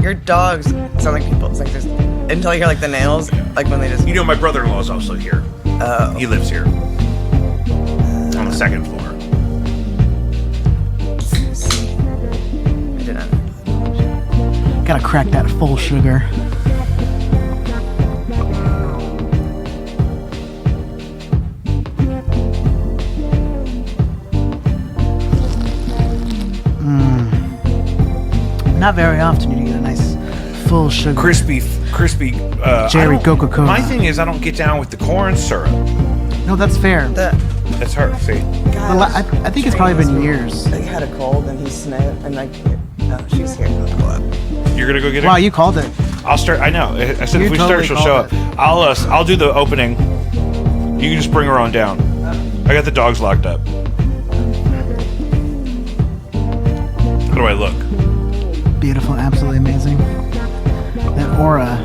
Your dogs sound like people. It's like just until you hear like the nails, like when they just. You know, my brother-in-law is also here. Oh. He lives here on the second floor. I did not. Gotta crack that full sugar. Not very often you get a nice full sugar. Crispy. Jerry Coca-Cola. My thing is, I don't get down with the corn syrup. No, that's fair. That's her. See, Well, I think it's probably been years. He had a cold and he sniffed and like, oh, she's here. you're gonna go get her. Wow, you called it. I'll start. I know. I said You if we totally start, she'll show up. called I'll do the opening. You can just bring her on down. I got the dogs locked up. How do I look? Beautiful, absolutely amazing. That aura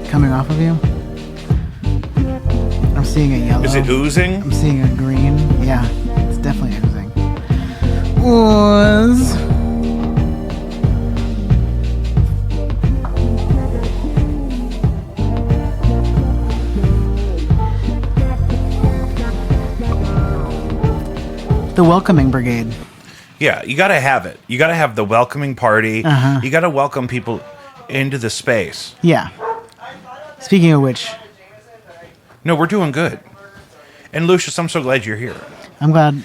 coming off of you. I'm seeing a yellow. Is it oozing? I'm seeing a green. Yeah, it's definitely oozing. Ooze. The welcoming brigade. Yeah, you gotta have it. You gotta have the welcoming party. Uh-huh. You gotta welcome people into the space. Yeah. Speaking of which, No, we're doing good. And Lucius, I'm so glad you're here. I'm glad.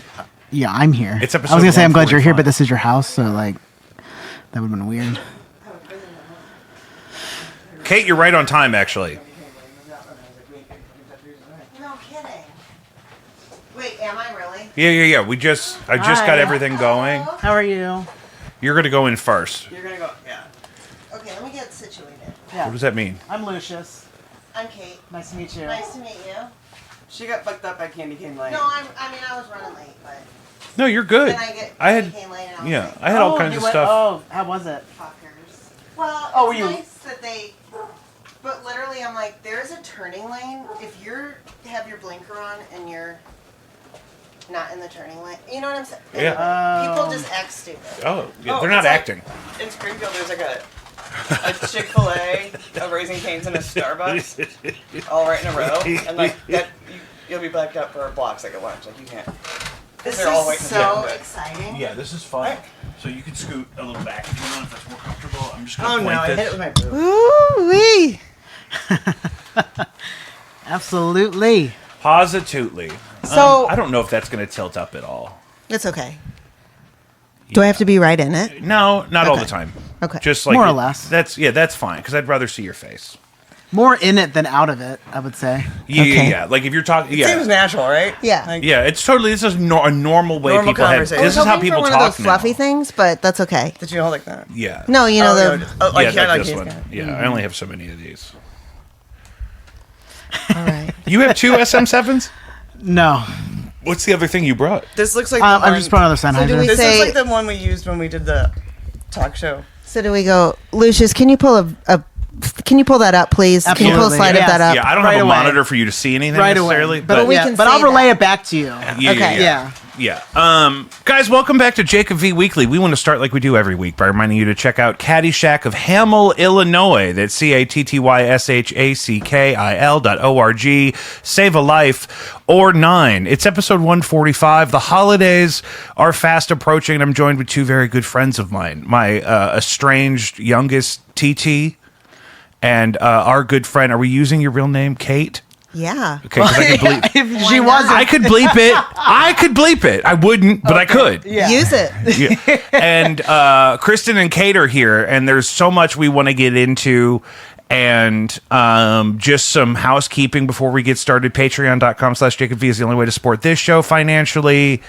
Yeah, I'm here. It's I was episode gonna say I'm glad you're here, 145. but this is your house, so like that would have been weird. Kate, you're right on time, actually. No kidding. Wait, am I really? Yeah. I just got Hi. everything going. How are you? You're gonna go in first. You're gonna go, yeah. Okay, let me get situated. What does that mean? I'm Lucius. I'm Kate. Nice to meet you. Nice to meet you. She got fucked up at Candy Cane Lane. No, I was running late, but No, you're good. then I get had came late and I was yeah, like, I had all kinds of stuff. Oh, how was it? fuckers. Well, Oh, it's were you- nice that they. But literally, I'm like, there's a turning lane. If you're have your blinker on and you're not in the turning lane, you know what I'm saying? Yeah. People just act stupid. Oh, yeah, Oh, they're not it's like- acting. In Springfield, there's like a Chick-fil-A, a Raising Cane's, and a Starbucks, all right in a row, and like that, you'll be backed up for blocks like at lunch. Like you can't. This They're all is waiting so to get exciting. Yeah, this is fun. So you can scoot a little back if you want, if that's more comfortable. I'm just gonna Oh point no! I this. hit it with my boot. Ooh-wee. Absolutely. Positively. So- I don't know if that's gonna tilt up at all. It's okay. Do I have to be right in it? No, not all Okay. the time. Okay. Just like More or less. That's fine because I'd rather see your face. More in it than out of it, I would say. Yeah, Okay. yeah. Like if you're talking, It yeah, seems natural, right? Yeah. Like, yeah. It's totally. This is a normal way Normal people have. conversation. This I is was how hoping people for talk one of those fluffy now. things, but that's okay. Did you hold like that? Yeah. No, you know Oh, the. oh, like, yeah, like like this he's one. got- Yeah, I only have so many of these. All right. You have two SM7s? No. What's the other thing you brought? This looks like. I'm just putting another Sennheiser. do we- This say- is like the one we used when we did the talk show. So do we go, Lucius? Can you pull Can you pull that up, please? Can you pull a Absolutely, slide yes. of that up? Yeah, I don't Right have a away. monitor for you to see anything Right necessarily, away. but we yeah, can but say I'll relay that. it back to you. Okay. Yeah. Guys, welcome back to Jacob V Weekly. We want to start like we do every week by reminding you to check out Caddyshack of Hamel, Illinois. That's CATTYSHACKIL.org. Save a life or 9. It's episode 145. The holidays are fast approaching, and I'm joined with two very good friends of mine. My estranged youngest TT and our good friend. Are we using your real name, Kate? Yeah. Okay, 'cause I could bleep. If Why she not? wasn't. I could bleep it. I could bleep it. I wouldn't, but I could. Yeah. Use it. Yeah. And Kristen and Kate are here, and there's so much we want to get into. And just some housekeeping before we get started. Patreon.com/JacobV is the only way to support this show financially.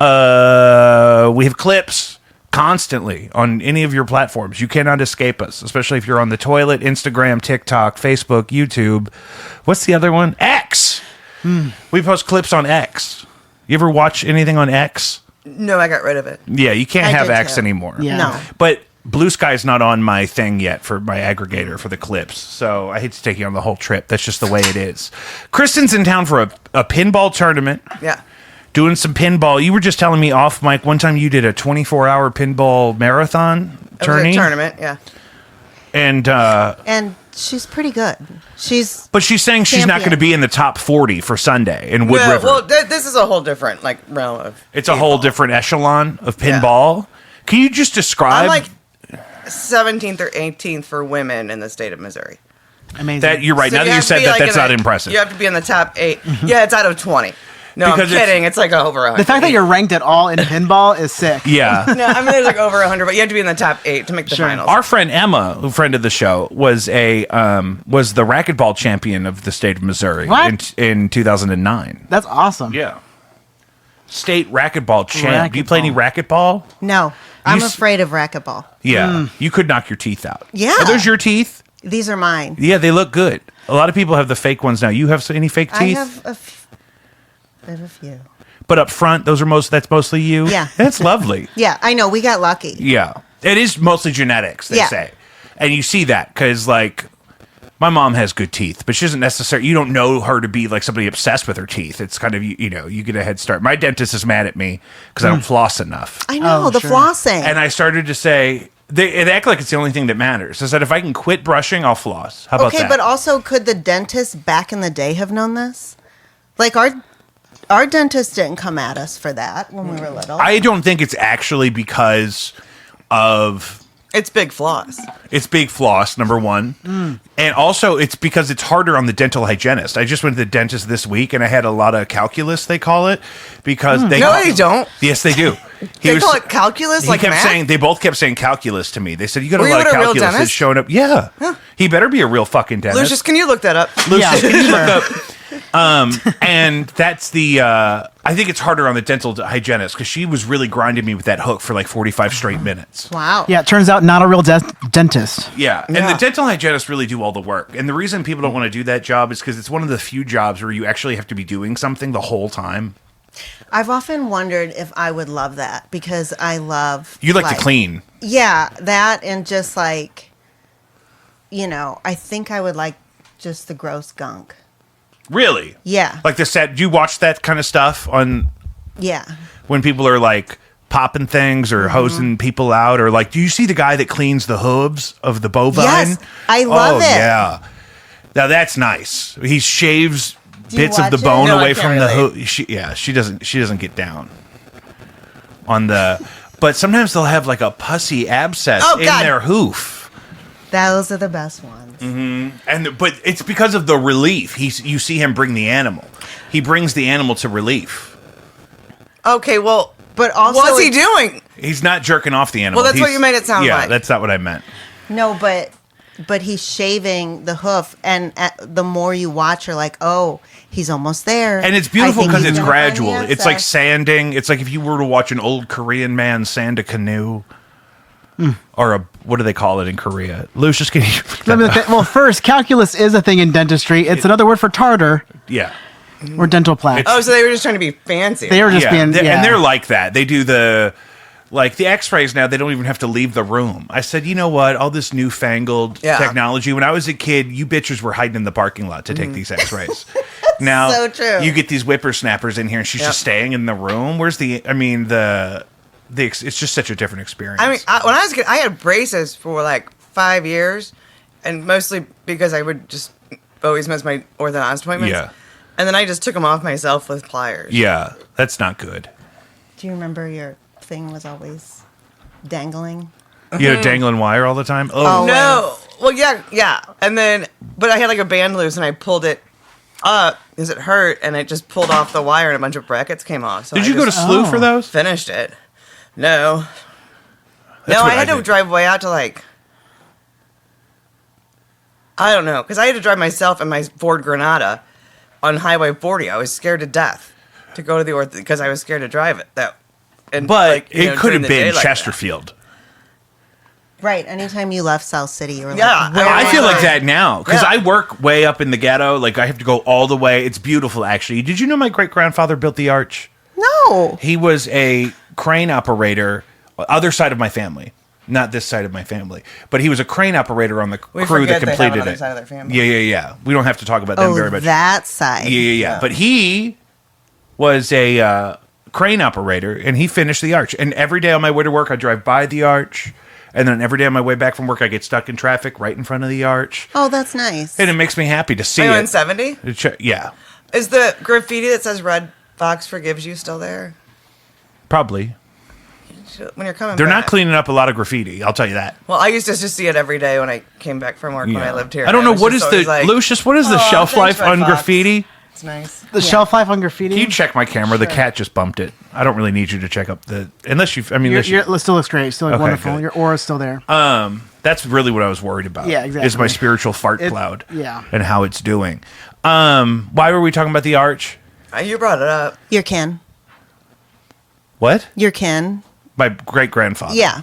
We have clips constantly on any of your platforms. You cannot escape us, especially if you're on the toilet, Instagram, TikTok, Facebook, YouTube. What's the other one? X. We post clips on X. You ever watch anything on X? No, I got rid of it. Yeah, you can't I have did X too. anymore. Yeah. No. But Blue Sky's not on my thing yet for my aggregator for the clips. So I hate to take you on the whole trip. That's just the way it is. Kristen's in town for a pinball tournament. Yeah. Doing some pinball. You were just telling me off mic one time you did a 24-hour pinball marathon It was a tourney. tournament, yeah. And she's pretty good. But she's saying she's not champion. going to be in the top 40 for Sunday in Wood River. Well, this is a whole different realm of. It's a whole different echelon of pinball. Can you just describe I'm like 17th or 18th for women in the state of Missouri. Amazing. that? You're right. So Now you that you have to said be, that, like, that's in not the- impressive. You have to be in the top 8. Yeah, it's out of 20. No, Because I'm kidding. It's like over 100. the fact that you're ranked at all in pinball is sick. Yeah. No, I mean there's like over 100, but you have to be in the top 8 to make the Sure. finals. Our friend Emma, a friend of the show, was the racquetball champion of the state of Missouri What? in 2009. That's awesome. Yeah. State racquetball champ. Do you play any racquetball? No, I'm s- afraid of racquetball. Yeah. You could knock your teeth out. Yeah. Are those your teeth? These are mine. Yeah, they look good. A lot of people have the fake ones now. You have any fake teeth? I have a few. But up front, that's mostly you? Yeah. That's lovely. Yeah, I know. We got lucky. Yeah. It is mostly genetics, they Yeah. say. And you see that because, like, my mom has good teeth, but she doesn't necessarily, you don't know her to be like somebody obsessed with her teeth. It's kind of, you get a head start. My dentist is mad at me because I don't floss enough. I know, Oh, the sure. flossing. And I started to say, they act like it's the only thing that matters. I said, if I can quit brushing, I'll floss. How about okay, that? but also, could the dentist back in the day have known this? Like, our dentist didn't come at us for that when we were little. I don't think it's actually because of It's big floss. it's big floss, number one. And also it's because it's harder on the dental hygienist. I just went to the dentist this week and I had a lot of calculus, they call it, because they No, they don't. Yes, they do. They call it calculus, He like kept math? saying they both kept saying calculus to me. They said you got a Were you lot of with a real calculus that's dentist? showing up. Yeah. He better be a real fucking dentist. Lucius, can you look that up? Lucius, Yeah, can you sure. look up? And that's the I think it's harder on the dental hygienist because she was really grinding me with that hook for like 45 straight minutes. wow. Yeah, it turns out not a real dentist. Yeah. And Yeah. the dental hygienists really do all the work. And the reason people don't want to do that job is because it's one of the few jobs where you actually have to be doing something the whole time. I've often wondered if I would love that because I love. You like to clean. Yeah, that and just like, I think I would like just the gross gunk. Really? Yeah. Like the set, do you watch that kind of stuff on Yeah. when people are like popping things or hosing people out? Or like, do you see the guy that cleans the hooves of the bovine? Yes, I love it. Yeah. Now that's nice. He shaves Do you bits of the watch it? bone No, I away can't from the relate. hoof. She doesn't get down on the, but sometimes they'll have like a pussy abscess Oh, in God. their hoof. Those are the best ones. But it's because of the relief. You see him bring the animal. He brings the animal to relief. Okay, well, But also, what's he doing? He's not jerking off the animal. Well, that's what He's- you made it sound yeah, like. that's not what I meant. No, but he's shaving the hoof, and the more you watch, you're like, oh, he's almost there. And it's I beautiful think because he's it's gonna find the gradual. It's like answer. sanding. It's like if you were to watch an old Korean man sand a canoe. Or what do they call it in Korea? Lucius, can you? Well, first, calculus is a thing in dentistry. It's another word for tartar Yeah. or dental plaque. Oh, so they were just trying to be fancy. They were just being, And they're like that. They do the X-rays now. They don't even have to leave the room. I said, you know what? All this newfangled Yeah. technology. When I was a kid, you bitches were hiding in the parking lot to take these X-rays. Now so true. you get these whippersnappers in here, and she's Yep. just staying in the room. Where's it's just such a different experience. I mean, when I was a kid, I had braces for like 5 years, and mostly because I would just always miss my orthodontist appointments. Yeah. And then I just took them off myself with pliers. yeah, that's not good. Do you remember your thing was always dangling? You had a dangling wire all the time. Oh. No. Well, yeah. And then, but I had like a band loose, and I pulled it up because it hurt, and it just pulled off the wire, and a bunch of brackets came off. So Did I you go to just SLU for those? finished it? No. That's No, what I had to did. drive way out to like. I don't know, because I had to drive myself in my Ford Granada on Highway 40. I was scared to death to go to the ortho because I was scared to drive it. But like, you it know, could during have the day been like that. Chesterfield. Right. Anytime you left South City, you were Yeah, like, where I am feel like that now because Yeah. I work way up in the ghetto. Like I have to go all the way. It's beautiful, actually. Did you know my great grandfather built the arch? No. He was a crane operator, other side of my family, not this side of my family, but he was a crane operator on the We crew that forget they have completed another it. side of their family. Yeah. We don't have to talk about them Oh, very much. that side. Yeah. But he was a crane operator, and he finished the arch. And every day on my way to work, I drive by the arch, And then every day on my way back from work, I get stuck in traffic right in front of the arch. Oh, that's nice. And it makes me happy to see Are you it. in 70? Yeah, Is the graffiti that says Red Fox forgives you still there? probably. When you're coming They're back. not cleaning up a lot of graffiti. I'll tell you that. Well, I used to just see it every day when I came back from work when I lived here. I don't know was what just is the always like, Lucius. What is the "Oh, shelf thanks, life Red on Fox." graffiti? It's nice. The shelf life on graffiti. Can you check my camera? The cat just bumped it. I don't really need you to check up the unless you. I mean, unless you, It still looks great. Still look Okay, wonderful. good. Your aura's still there. that's really what I was worried about. Yeah, exactly. Is my spiritual fart cloud. yeah. And how it's doing. Why were we talking about the arch? You brought it up. Your kin. What? Your kin. My great grandfather. Yeah.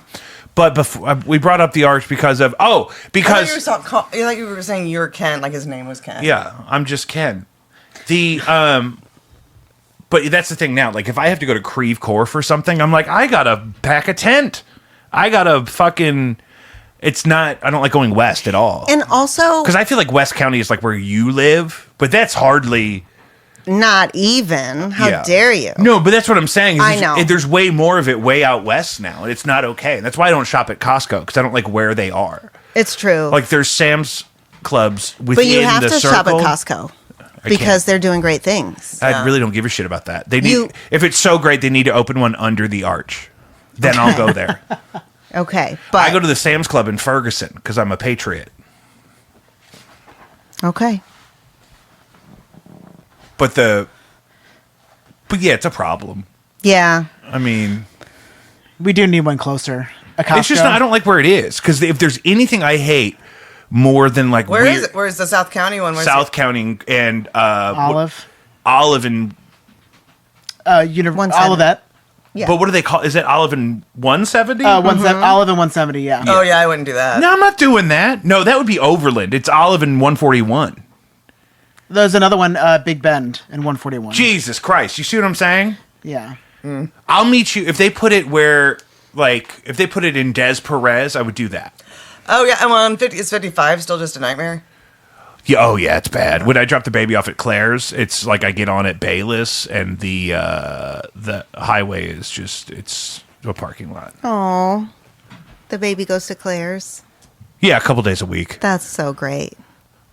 But before we brought up the arch because of I because thought you were saying you're Ken, like his name was Ken. yeah, I'm just Ken. The but that's the thing now. Like if I have to go to Creve Coeur for something, I'm like, I gotta pack a tent. I gotta fucking. It's not. I don't like going west at all. And also, Because I feel like West County is like where you live, but that's hardly. not even. How Yeah. dare you? No, but that's what I'm saying. Is I know. There's way more of it way out west now, and it's not okay. And that's why I don't shop at Costco because I don't like where they are. It's true. Like there's Sam's Clubs within but you have the to circle. shop at Costco because they're doing great things. I really don't give a shit about that. They need You- if it's so great, they need to open one under the arch. Then I'll go there. Okay, but I go to the Sam's Club in Ferguson because I'm a patriot. okay. But yeah, it's a problem. Yeah. I mean, We do need one closer. A Costco. it's just I don't like where it is because if there's anything I hate more than like Where weird, is it? Where's the South County one? Where's South County and Olive. Olive and 170. Olivet. Yeah. but what do they call? Is it Olive and 170? Olive and 170. Yeah. Oh yeah, I wouldn't do that. No, I'm not doing that. No, that would be Overland. It's Olive and 141. There's another one, Big Bend in 141. Jesus Christ! You see what I'm saying? Yeah. I'll meet you if they put it where, like, if they put it in Des Perez, I would do that. Oh yeah, I'm on 50. Is 55 still just a nightmare? Yeah, oh yeah, it's bad. When I drop the baby off at Claire's, it's like I get on at Bayless, and the highway is just it's a parking lot. Oh, the baby goes to Claire's. Yeah, a couple days a week, That's so great.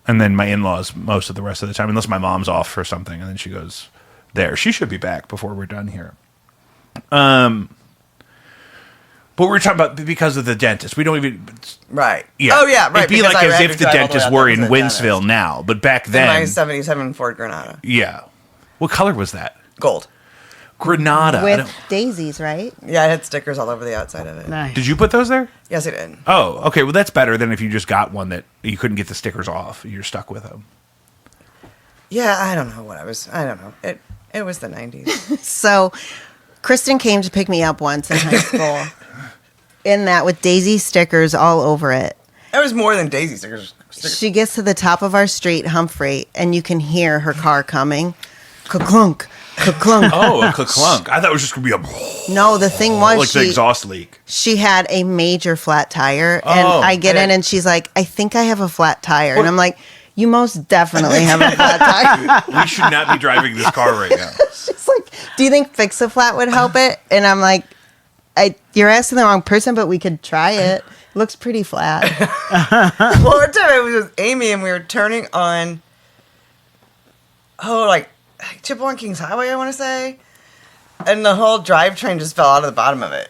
and then my in-laws most of the rest of the time, unless my mom's off for something, and then she goes there. She should be back before we're done here. But we're talking about because of the dentist. We don't even. Right. Yeah. Oh yeah, right. It'd be because like I as had if to the drive all way dentists up were to in the Winsville dentist. now, but back In my then, 77 Ford Granada. yeah. What color was that? Gold. Granada. I With don't- daisies, right? Yeah, it had stickers all over the outside of it. Nice. Did you put those there? Yes, it did. Oh, okay. Well, that's better than if you just got one that you couldn't get the stickers off. You're stuck with them. Yeah, I don't know what I was. I don't know. It was the 90s. So, Kristen came to pick me up once in high school. In that with daisy stickers all over it. It was more than Daisy stickers. She gets to the top of our street, Humphrey, and you can hear her car coming. Ka-clunk, ka-clunk. Oh, a clunk. I thought it was just going to be a No, the thing was like the exhaust leak. she had a major flat tire, Oh, and I get in and- and she's like, I think I have a flat tire. And I'm like, you most definitely have a flat tire. We should not be driving this car right now. She's like, do you think Fix-A-Flat would help it? And I'm like, you're asking the wrong person, but we could try it. Looks pretty flat. Well, one time I was with Amy and we were turning on, like Chippewa Kings Highway, I want to say, and the whole drivetrain just fell out of the bottom of it,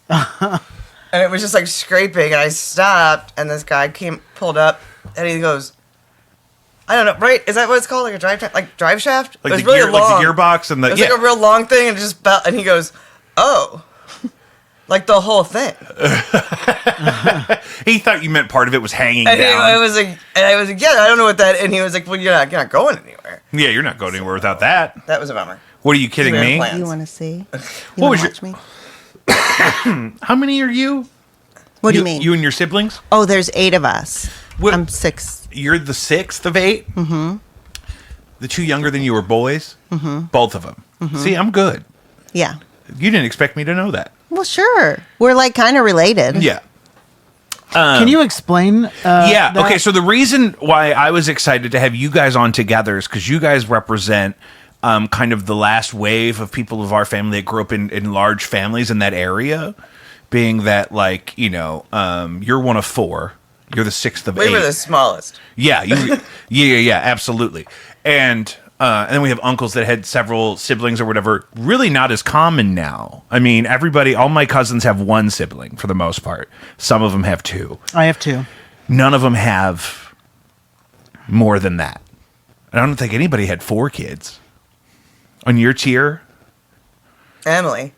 and it was just like scraping. And I stopped, and this guy pulled up, and he goes, "I don't know, right? Is that what it's called? Like a drive shaft? Like it was the really gear, long. like the gearbox and the It was like a real long thing, and it just fell. And he goes, "Oh." Like the whole thing. He thought you meant part of it was hanging And down. I was like, yeah, I don't know what that. And he was like, well, you're not going anywhere. Yeah, you're not going anywhere without that. That was a bummer. What are you kidding We had me? plans. You want to see? You What want was to your- watch me? How many are you? What do you mean? You and your siblings? Oh, there's 8 of us. What- I'm 6. You're the 6th of 8? Mm-hmm. The 2 younger than you were boys? Mm-hmm. Both of them. Mm-hmm. See, I'm good. Yeah. You didn't expect me to know that. Well, sure. We're like kind of related. Yeah. Can you explain? Yeah. that? Okay. So the reason why I was excited to have you guys on together is because you guys represent kind of the last wave of people of our family that grew up in large families in that area. being that, like, you're one of four. You're the sixth of eight. We were the smallest. Yeah, yeah, absolutely. And then we have uncles that had several siblings or whatever. Really not as common now. I mean, all my cousins have one sibling for the most part. Some of them have two. I have two. None of them have more than that. I don't think anybody had 4 kids. On your tier? Emily.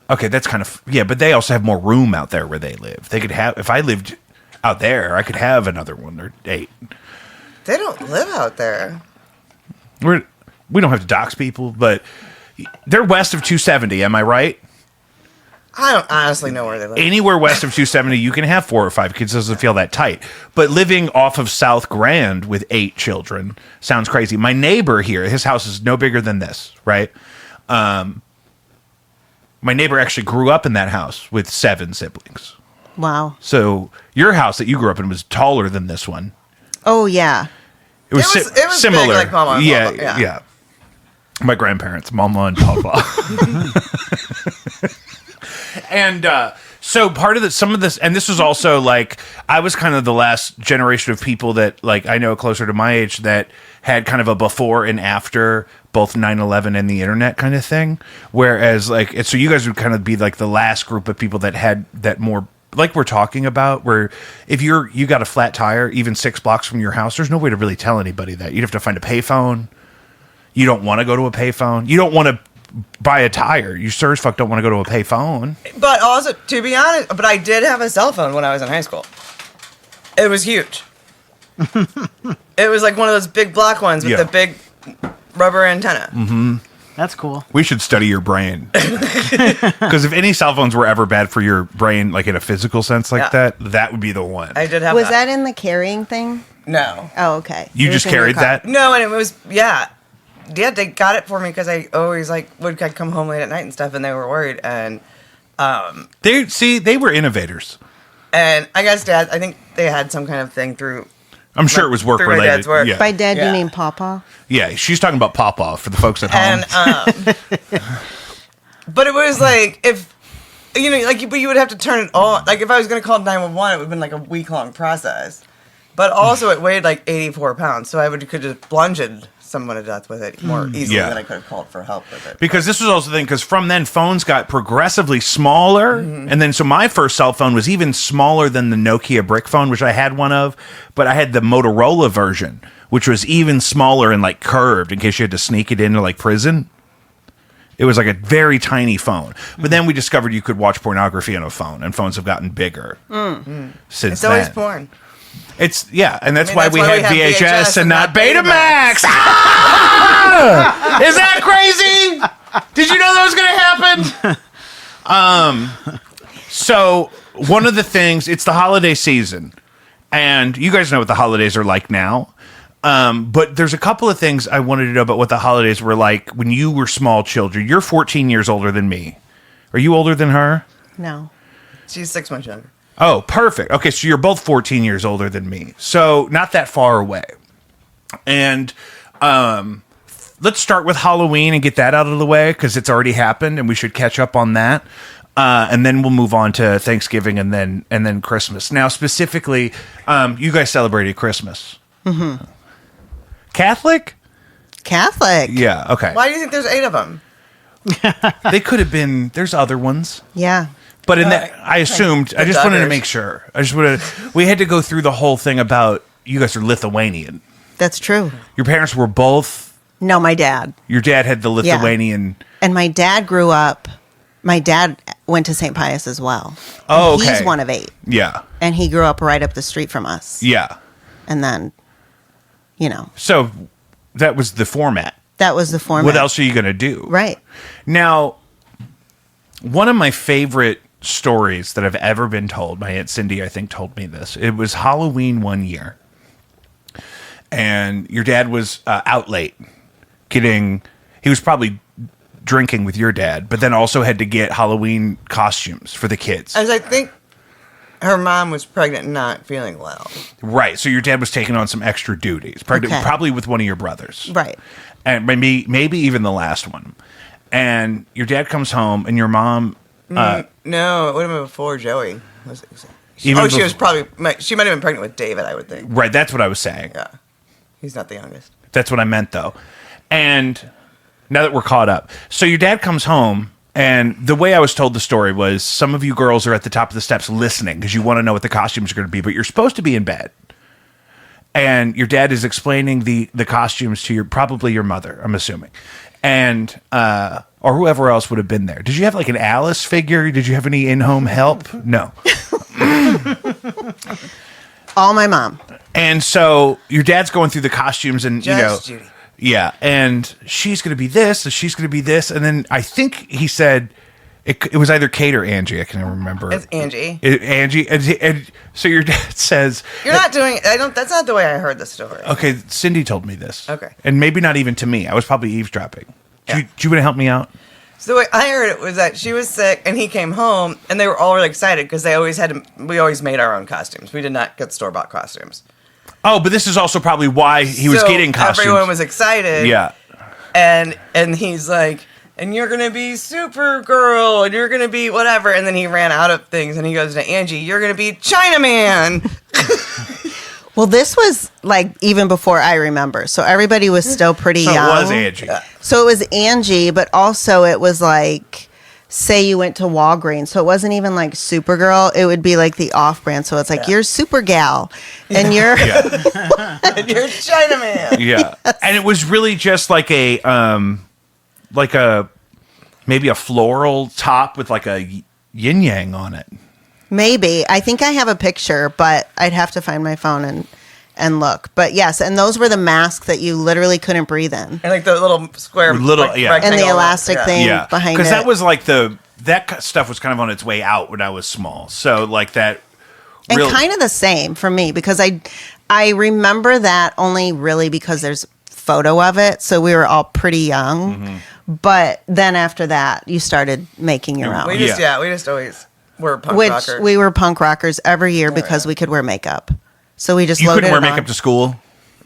Okay, that's kind of... Yeah, but they also have more room out there where they live. They could have... If I lived out there, I could have another one or 8. They don't live out there. We don't have to dox people, but they're west of 270, am I right? I don't honestly know where they live. Anywhere west of 270, you can have 4 or 5 kids. It doesn't feel that tight. But living off of South Grand with 8 children sounds crazy. My neighbor here, his house is no bigger than this, right? My neighbor actually grew up in that house with 7 siblings. Wow. So your house that you grew up in was taller than this one. Oh, yeah. It was similar. Big like Mama and yeah, Papa. Yeah. My grandparents, Mama and Papa. And so part of some of this, and this was also like, I was kind of the last generation of people that, like, I know closer to my age that had kind of a before and after both 9/11 and the internet kind of thing. Whereas, like, so you guys would kind of be like the last group of people that had that more, like we're talking about, where if you got a flat tire, even 6 blocks from your house, there's no way to really tell anybody that. You'd have to find a payphone. You don't want to go to a payphone. You don't want to buy a tire. You sure as fuck don't want to go to a payphone. But also, to be honest, but I did have a cell phone when I was in high school. It was huge. It was like one of those big block ones with the big rubber antenna. Mm-hmm. That's cool. We should study your brain. Because if any cell phones were ever bad for your brain, like in a physical sense like that would be the one. I did have Was that in the carrying thing? No. Oh, okay. You It just was in your carried car. that? No, and it was, yeah, they got it for me because I always, like, I'd come home late at night and stuff, and they were worried, and they were innovators. And I guess Dad, I think they had some kind of thing through... I'm sure it was work through my related. dad's work. Yeah. By dad, Yeah. you mean Papa? Yeah, she's talking about Papa for the folks at home. And, but it was like, if, but you would have to turn it on. Like, if I was going to call 911, it would have been like a week-long process. But also, it weighed like 84 pounds, so could just plunged someone to death with it more easily than I could have called for help with it. Because this was also the thing, because from then, phones got progressively smaller. And then, so my first cell phone was even smaller than the Nokia brick phone, which I had one of. But I had the Motorola version, which was even smaller and like curved in case you had to sneak it into like prison. It was like a very tiny phone. But then we discovered you could watch pornography on a phone, and phones have gotten bigger since It's always then. porn. And that's why that's we why had we have VHS and not Betamax. Is that crazy? Did you know that was going to happen? So one of the things, it's the holiday season, and you guys know what the holidays are like now. But there's a couple of things I wanted to know about what the holidays were like when you were small children. You're 14 years older than me. Are you older than her? No. She's 6 months younger. Oh, perfect. Okay, so you're both 14 years older than me. So not that far away. And let's start with Halloween and get that out of the way because it's already happened and we should catch up on that. And then we'll move on to Thanksgiving and then Christmas. Now, specifically, you guys celebrated Christmas. Mm-hmm. Catholic? Yeah, okay. Why do you think there's 8 of them? They could have been, there's other ones. Yeah. But in that, I assumed, I just wanted to make sure. We had to go through the whole thing about you guys are Lithuanian. That's true. Your parents were both. No, my dad. Your dad had the Lithuanian. And my dad grew up. My dad went to St. Pius as well. Oh, And okay. He's one of 8. Yeah. And he grew up right up the street from us. Yeah. And then, So that was the format. that was the format. What else are you going to do? Right. Now, one of my favorite stories that I've ever been told, my Aunt Cindy, I think, told me this. It was Halloween one year. And your dad was out late he was probably drinking with your dad, but then also had to get Halloween costumes for the kids. As I think her mom was pregnant and not feeling well. Right. So your dad was taking on some extra duties, Okay. probably with one of your brothers. Right. And maybe even the last one. And your dad comes home and your mom No, it would have been before Joey. She Even was bef- probably. She might have been pregnant with David, I would think. Right, that's what I was saying. Yeah, he's not the youngest. That's what I meant, though. And now that we're caught up, so your dad comes home, and the way I was told the story was some of you girls are at the top of the steps listening because you want to know what the costumes are going to be, but you're supposed to be in bed. And your dad is explaining the costumes to probably your mother, I'm assuming, and or whoever else would have been there. Did you have like an Alice figure? Did you have any in-home help? No. All my mom. And so your dad's going through the costumes, and Just Judy. yeah, and she's going to be this, and she's going to be this, and then I think he said it was either Kate or Angie. I can't remember. It's Angie. Angie, and so your dad says You're not doing. I don't. That's not the way I heard the story. okay, Cindy told me this. Okay. And maybe not even to me. I was probably eavesdropping. Yeah. Do you want to help me out? So the way I heard it was that she was sick and he came home and they were all really excited because they always we always made our own costumes. We did not get store-bought costumes. Oh, but this is also probably why he was So getting costumes. Everyone was excited. Yeah. And he's like, and you're going to be Supergirl and you're going to be whatever. And then he ran out of things and he goes to Angie, you're going to be Chinaman. Well, this was like even before I remember. So everybody was still pretty So young. it was Angie. So it was Angie, but also it was like, say you went to Walgreens. So it wasn't even like Supergirl. It would be like the off-brand. So it's like, you're Supergal. And you're... And you're Chinaman. Yeah. And it was really just like a maybe a floral top with like a yin yang on it. Maybe. I think I have a picture, but I'd have to find my phone and look. But yes, and those were the masks that you literally couldn't breathe in. And like the little square, Little- like, yeah. And the rectangle, elastic thing Yeah. behind it. Because that was like that stuff was kind of on its way out when I was small. So like that. And really- kind of the same for me because I remember that only really because there's photo of it. So we were all pretty young. Mm-hmm. But then after that, you started making your own. We just always were punk Which rockers. we were punk rockers every year because we could wear makeup. So we just You loaded couldn't wear it on. makekeup to school.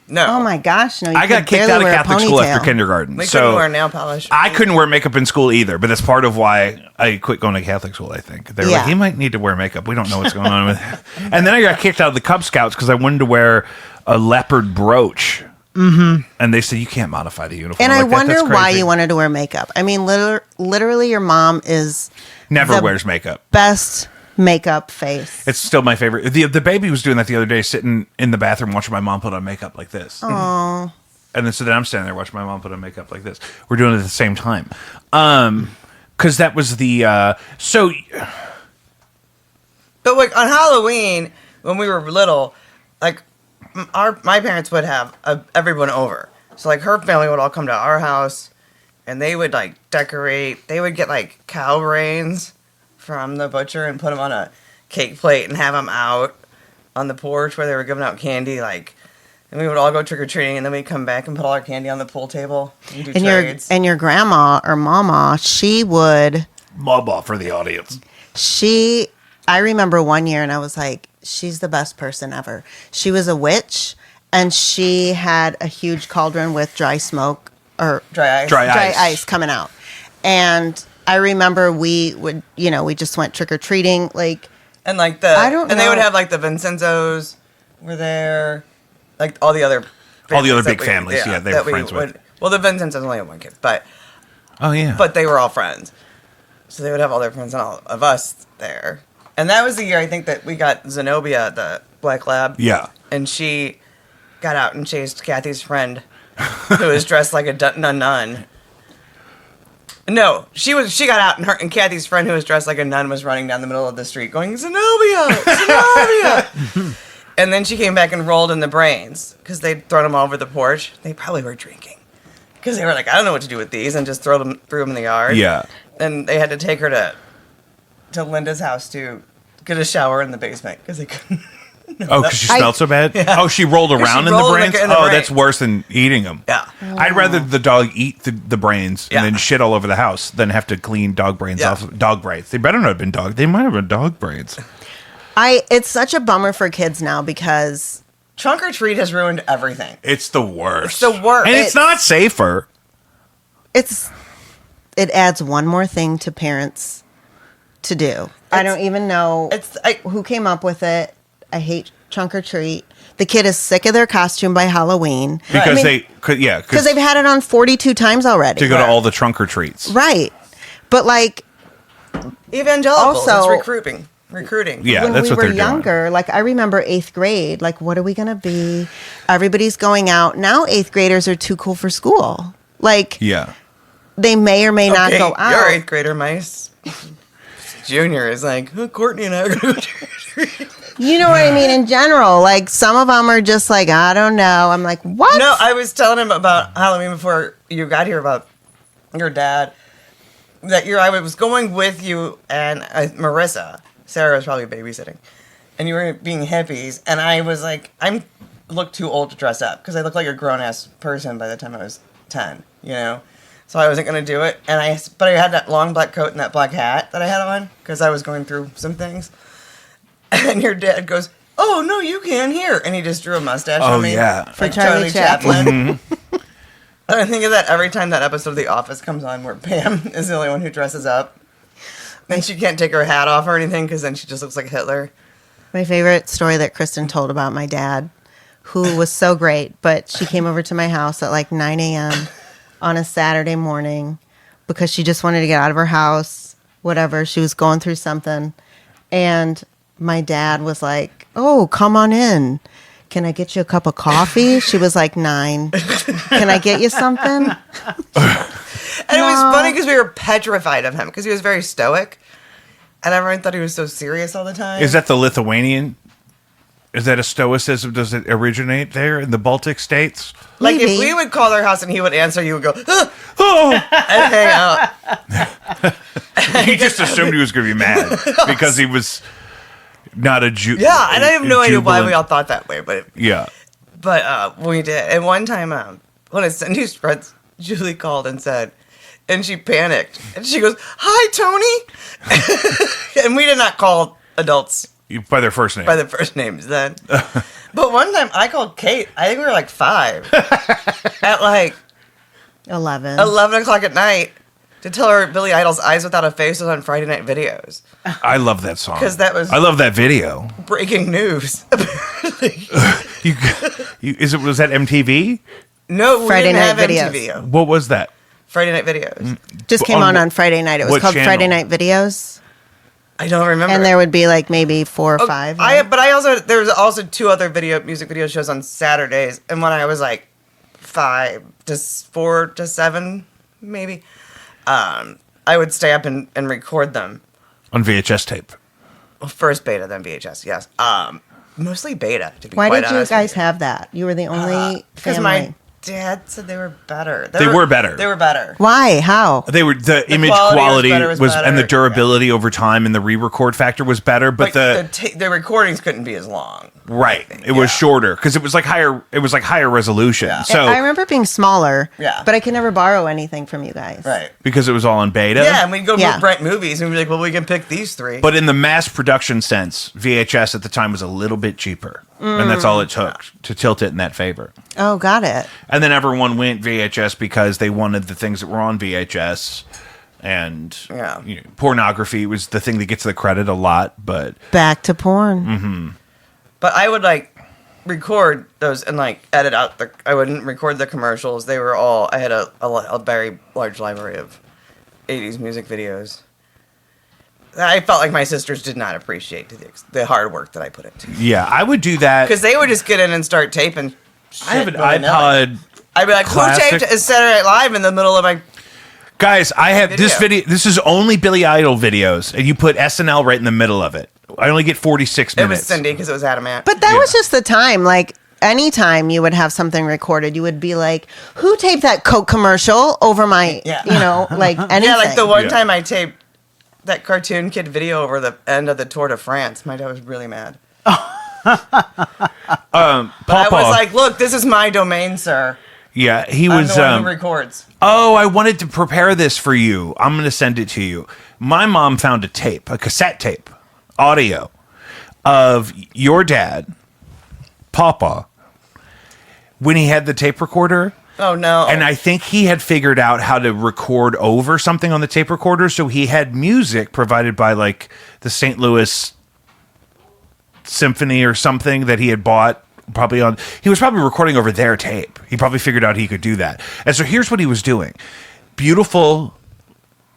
No. Oh my gosh! No, you I got could kicked barely out of wear a Catholic school after ponytail. kindergarten. We so couldn't wear nail polish. I couldn't wear makeup in school either, but that's part of why I quit going to Catholic school, I think. They were like, Yeah. he might need to wear makeup. We don't know what's going on with him. And then I got kicked out of the Cub Scouts because I wanted to wear a leopard brooch. Mm-hmm. And they said, you can't modify the uniform And like I that. wonder That's why crazy. you wanted to wear makeup. I mean, literally, your mom is Never the wears makeup. best makeup face. It's still my favorite. The baby was doing that the other day, sitting in the bathroom watching my mom put on makeup like this. Oh, And then so then I'm standing there watching my mom put on makeup like this. We're doing it at the same time. Because that was the so But like on Halloween, when we were little, like my parents would have everyone over. So like her family would all come to our house, and they would like decorate. They would get like cow brains from the butcher and put them on a cake plate and have them out on the porch where they were giving out candy. Like, and we would all go trick or treating, and then we'd come back and put all our candy on the pool table and do trades. and your grandma or mama, she would. Mama for the audience. I remember one year, and I was like, she's the best person ever. She was a witch, and she had a huge cauldron with dry smoke or Dry ice. Dry ice coming out. And I remember we would, we just went trick or treating, like. And like I don't and they would know. have like the Vincenzos were there, like all the other big families, yeah, they were friends with. Well, the Vincenzos only had one kid, but Oh yeah. they were all friends, so they would have all their friends and all of us there. And that was the year I think that we got Zenobia, the black lab. Yeah. And she got out and chased Kathy's friend, who was dressed like a nun. No, she got out and Kathy's friend, who was dressed like a nun, was running down the middle of the street going, Zenobia! Zenobia! And then she came back and rolled in the brains because they'd thrown them all over the porch. They probably were drinking because they were like, I don't know what to do with these, and just threw them in the yard. Yeah. And they had to take her to Linda's house to get a shower in the basement because they couldn't. Oh, because she smelled so bad? Yeah. Oh, she rolled around in the rolled in the- brains? in the Oh, brains. that's worse than eating them. Yeah. I'd rather the dog eat the brains Yeah. and then shit all over the house than have to clean dog brains Yeah. off. Dog brains. They better not have been dog. They might have been dog brains. It's such a bummer for kids now because Trunk or treat has ruined everything. It's the worst. It's the worst. And it's not safer. it adds one more thing to parents to do. I don't even know I who came up with it. I hate trunk or treat. The kid is sick of their costume by Halloween. Because they could, yeah. Because they've had it on 42 times already. To go to all the trunk or treats. Right. But like, evangelicals. Also- It's recruiting. Yeah, when that's we what were they're younger, like I remember 8th grade, like what are we going to be? Everybody's going out. Now 8th graders are too cool for school. Like doing. Yeah. they may or may not Okay, go out. your 8th grader, my junior is like, oh, Courtney and I are going to go. You know what I mean? In general, like some of them are just like, I don't know. I'm like, what? No, I was telling him about Halloween before you got here about your dad. That year I was going with you and Marissa. Sarah was probably babysitting. And you were being hippies. And I was like, I looked too old to dress up because I looked like a grown-ass person by the time I was 10, you know? So I wasn't going to do it. But I had that long black coat and that black hat that I had on because I was going through some things. And your dad goes, oh, no, you can here. And he just drew a mustache on me. Oh, yeah. For Like Charlie Chaplin. I think of that every time that episode of The Office comes on where Pam is the only one who dresses up. And she can't take her hat off or anything because then she just looks like Hitler. My favorite story that Kristen told about my dad, who was so great, but she came over to my house at like 9 a.m. on a Saturday morning because she just wanted to get out of her house, whatever. She was going through something. And my dad was like, oh, come on in. Can I get you a cup of coffee? She was like 9. Can I get you something? And it was funny because we were petrified of him because he was very stoic. And everyone thought he was so serious all the time. Is that the Lithuanian? Is that a stoicism? Does it originate there in the Baltic states? Like if Maybe. we would call their house and he would answer, you would go, "Ah," Oh, and hang out. he just assumed he was going to be mad because he was not a Jew. Yeah, and I have no idea why we all thought that way, but Yeah. we did. And one time, one of Cindy's friends, Julie called and said, and she panicked, and she goes, "Hi, Tony," and we did not call adults By their first name. by their first names then. But one time I called Kate. I think we were like 5 at like 11. 11 o'clock at night to tell her Billy Idol's "Eyes Without a Face" was on Friday Night Videos. I love that song. 'Cause that was- I love that video. Breaking news. Apparently. Was that MTV? No, we Friday didn't Night have Videos. MTV. What was that? Friday Night Videos. Just came On on Friday night. It was what called channel? Friday Night Videos. I don't remember. And there would be like maybe 4 or 5. There was also 2 other music video shows on Saturdays, and when I was like 4 to 7, maybe, I would stay up and record them. On VHS tape. Well, first beta, then VHS. Yes, mostly beta. To be Why quite did you honest guys with you. have that? You were the only Because family. my dad said they were better. They were better. They were better. Why? How? The image quality quality was was better, and the durability over time and the re-record factor was better, but the recordings couldn't be as long. right, it was shorter because it was like higher resolution. Yeah. So I remember being smaller, Yeah. but I could never borrow anything from you guys. Right. because it was all in beta. Yeah, and we'd go Yeah. rent movies, and we'd be like, well, we can pick these 3. But in the mass production sense, VHS at the time was a little bit cheaper, and that's all it took to tilt it in that favor. Oh, got it. And then everyone went VHS because they wanted the things that were on VHS. And Yeah. pornography was the thing that gets the credit a lot, but Back to porn. But I would record those and edit out I wouldn't record the commercials. They were all, I had a very large library of 80s music videos. I felt like my sisters did not appreciate the hard work that I put into it. yeah, I would do that. Because they would just get in and start taping shit. I have an willy-nilly. iPod. I'd be like, Classic. who taped Saturday Night Live in the middle of my... Guys, I have this Video. video. This is only Billy Idol videos, and you put SNL right in the middle of it. I only get 46 It minutes. was Cindy because it was Adamant. But that was just the time. Like, anytime you would have something recorded, you would be like, who taped that Coke commercial over my, Yeah. anything? yeah, like the one Yeah. time I taped that cartoon kid video over the end of the Tour de France. My dad was really mad. But I Papa, was like, look, this is my domain, sir. yeah, he I'm was. the one who records. Oh, I wanted to prepare this for you. I'm going to send it to you. My mom found a tape, a cassette tape, audio of your dad, Papa, when he had the tape recorder, Oh no! And I think he had figured out how to record over something on the tape recorder, so he had music provided by like the St. Louis Symphony or something that he had bought. He was probably recording over their tape. He probably figured out he could do that. And so here's what he was doing. Beautiful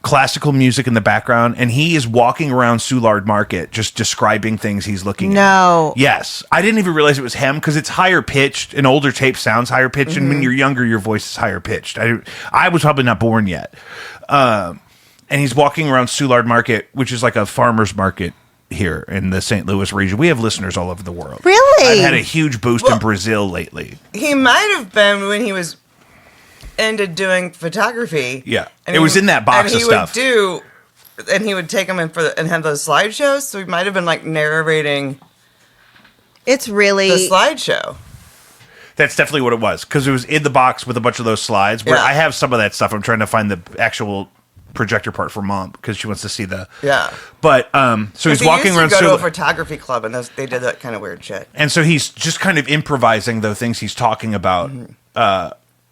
classical music in the background, and he is walking around Soulard Market just describing things he's looking at. No. Yes. I didn't even realize it was him because it's higher pitched. An older tape sounds higher pitched, and when you're younger, your voice is higher pitched. I was probably not born yet. And he's walking around Soulard Market, which is like a farmer's market here in the St. Louis region. We have listeners all over the world. Really? I've had a huge boost in Brazil lately. He might have been when he was into doing photography. Yeah. It was in that box of stuff. And he would take them in and have those slideshows. So he might have been like narrating It's really the slideshow. That's definitely what it was, because it was in the box with a bunch of those slides. Where I have some of that stuff. I'm trying to find the actual projector part for Mom because she wants to see the. Yeah. But so he's walking around. Go to a photography club, and they did that kind of weird shit. And so he's just kind of improvising the things he's talking about.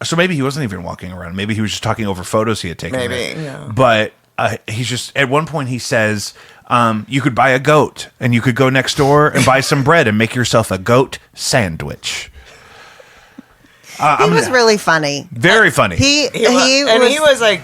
So maybe he wasn't even walking around. Maybe he was just talking over photos he had taken. Maybe, yeah. But he's just, at one point he says, you could buy a goat and you could go next door and buy some bread and make yourself a goat sandwich. he was really funny. Very funny. He was like,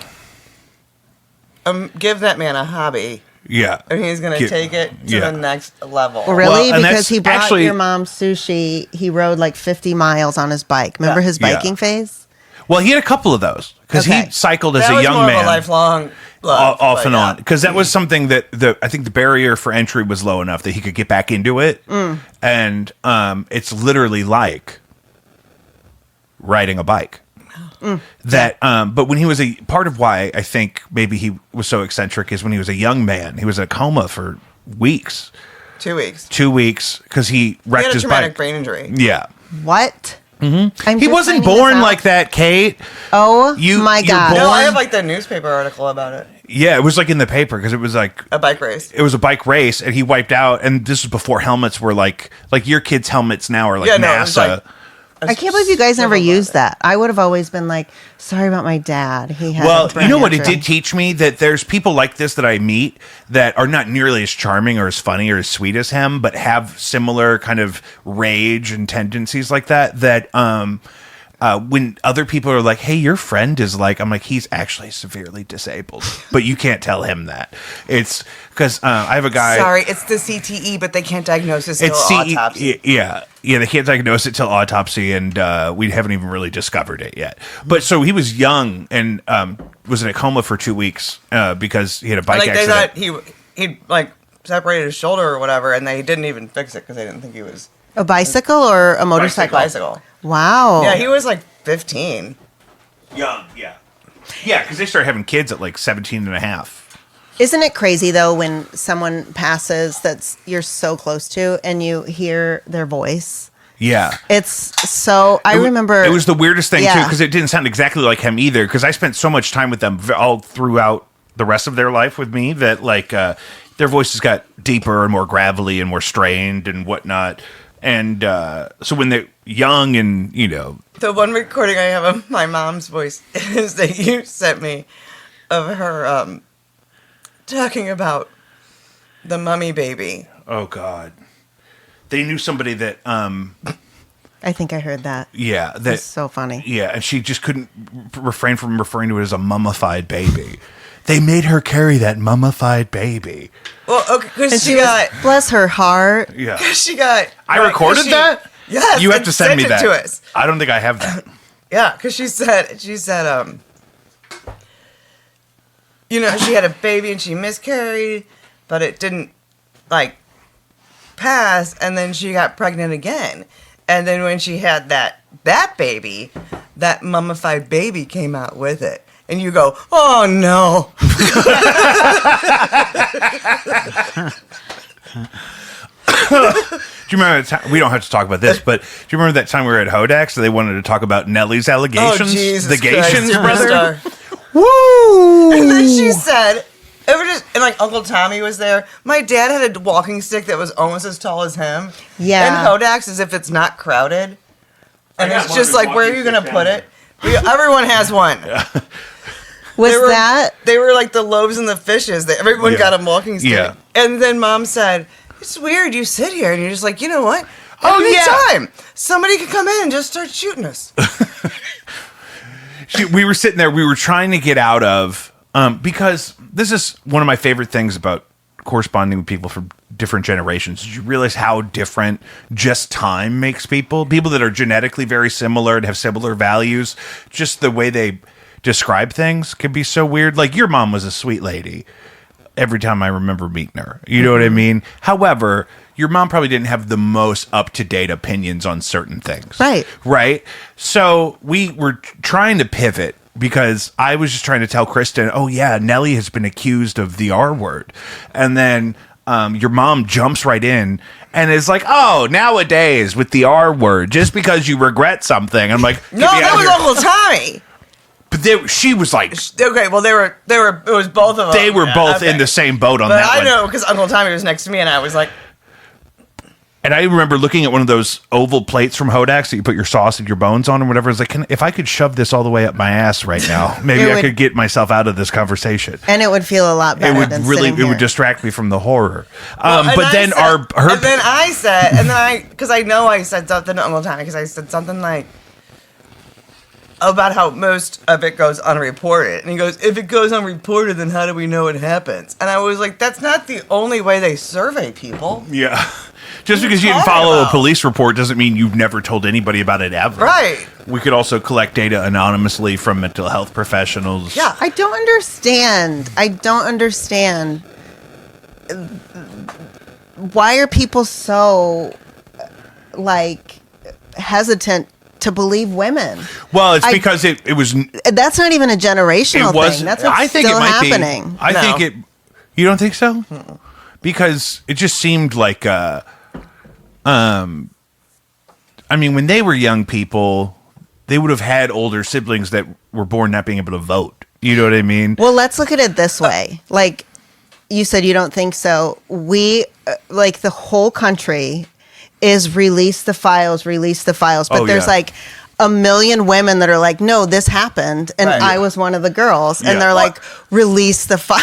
give that man a hobby. Yeah. And he's going to take it to the next level. Really? Well, because he brought your mom sushi. He rode like 50 miles on his bike. Remember his biking phase? Well, he had a couple of those because he cycled as a young man. That was more of a lifelong love, off and on. Because that was something that I think the barrier for entry was low enough that he could get back into it. And it's literally like riding a bike. But when he was part of why I think maybe he was so eccentric is when he was a young man. He was in a coma for weeks. 2 weeks. 2 weeks because he wrecked his bike. He had a traumatic brain injury. Yeah. What? He wasn't born like that, Kate. Oh my God! No, I have like the newspaper article about it. Yeah, it was like in the paper because it was like a bike race. It was a bike race, and he wiped out. And this was before helmets were like your kids' helmets now are like NASA. I can't believe you guys never used that. I would have always been like, sorry about my dad. He had you know what it did teach me? That there's people like this that I meet that are not nearly as charming or as funny or as sweet as him, but have similar kind of rage and tendencies like that. That when other people are like, hey, your friend is like, I'm like, he's actually severely disabled, but you can't tell him that. It's because I have a guy. Sorry, it's the CTE, but they can't diagnose it till autopsy. Yeah, they can't diagnose it till autopsy, and we haven't even really discovered it yet. But so he was young and was in a coma for 2 weeks because he had a bike accident. They thought he like separated his shoulder or whatever, and they didn't even fix it because they didn't think he was a bicycle or a motorcycle. Bicycle. Wow. Yeah, he was like 15. Young, yeah. Yeah, because they started having kids at like 17 and a half. Isn't it crazy, though, when someone passes that you're so close to and you hear their voice? Yeah. It's so... I remember... It was the weirdest thing, too, because it didn't sound exactly like him either, because I spent so much time with them all throughout the rest of their life with me that, like, their voices got deeper and more gravelly and more strained and whatnot. And so when they're young and, you know... The one recording I have of my mom's voice is that you sent me of her talking about the mummy baby. Oh, God. They knew somebody that... I think I heard that. Yeah. That's so funny. Yeah, and she just couldn't refrain from referring to it as a mummified baby. They made her carry that mummified baby. Well, okay, because she got... Bless her heart. Yeah. She got... I recorded that? Yes. You have to send me that. To us. I don't think I have that. Yeah, because she said, you know, she had a baby and she miscarried, but it didn't, like, pass, and then she got pregnant again. And then when she had that baby, that mummified baby came out with it. And you go, oh, no. Do you remember that time? We don't have to talk about this, but do you remember that time we were at Hodax and they wanted to talk about Nellie's allegations? Oh, Jesus the Gations, Christ, brother? Woo! And then she said, and like Uncle Tommy was there. My dad had a walking stick that was almost as tall as him. Yeah. And Hodax, as if it's not crowded. And it's just like, where are you going to put it? Everyone has one. They were like the loaves and the fishes. Everyone got a walking stick. Yeah. And then Mom said, "It's weird. You sit here and you're just like, you know what? Time somebody could come in and just start shooting us." We were sitting there. We were trying to get out of because this is one of my favorite things about corresponding with people from different generations. You realize how different just time makes people that are genetically very similar and have similar values. Just the way they describe things can be so weird. Like, your mom was a sweet lady every time I remember meeting her. You know what I mean? However, your mom probably didn't have the most up-to-date opinions on certain things. Right? So we were trying to pivot because I was just trying to tell Kristen, oh yeah, Nellie has been accused of the R word. And then your mom jumps right in and is like, oh, nowadays with the R word, just because you regret something. I'm like, no, that was Uncle Tommy. But she was like, okay, well, they were. It was both of them. They were both in the same boat on that one. But I know because Uncle Tommy was next to me, and I was like. And I remember looking at one of those oval plates from Hodak's that you put your sauce and your bones on or whatever. I was like, if I could shove this all the way up my ass right now, maybe I could get myself out of this conversation. And it would feel a lot better. It would distract me from the horror. But then I said, because I know I said something to Uncle Tommy, because I said something like about how most of it goes unreported. And he goes, if it goes unreported, then how do we know it happens? And I was like, that's not the only way they survey people. Yeah. Just because you didn't follow a police report doesn't mean you've never told anybody about it ever. Right. We could also collect data anonymously from mental health professionals. Yeah. I don't understand. Why are people so, hesitant to believe women? Well, it's because it was... That's not even a generational thing. That's what's still happening. I think it... You don't think so? Mm-mm. Because it just seemed like... when they were young people, they would have had older siblings that were born not being able to vote. You know what I mean? Well, let's look at it this way. Like you said, you don't think so. We, the whole country is release the files. But there's a million women that are like, no, this happened, and I was one of the girls, and they're like, release the file.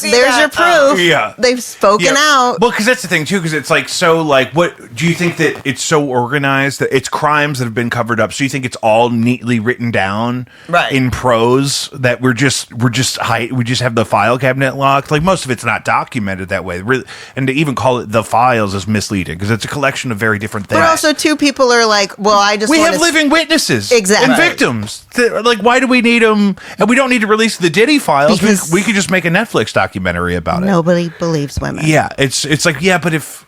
There's your proof. They've spoken out. Well, because that's the thing too. Because it's what do you think that it's so organized that it's crimes that have been covered up? So you think it's all neatly written down, in prose that we just have the file cabinet locked? Like, most of it's not documented that way. And to even call it the files is misleading because it's a collection of very different things. But also, two people are like, well, I just have living witnesses, exactly, and victims. Why do we need them? And we don't need to release the Diddy files. Because we could just make a Netflix documentary about it. Nobody believes women. Yeah, it's like, yeah, but if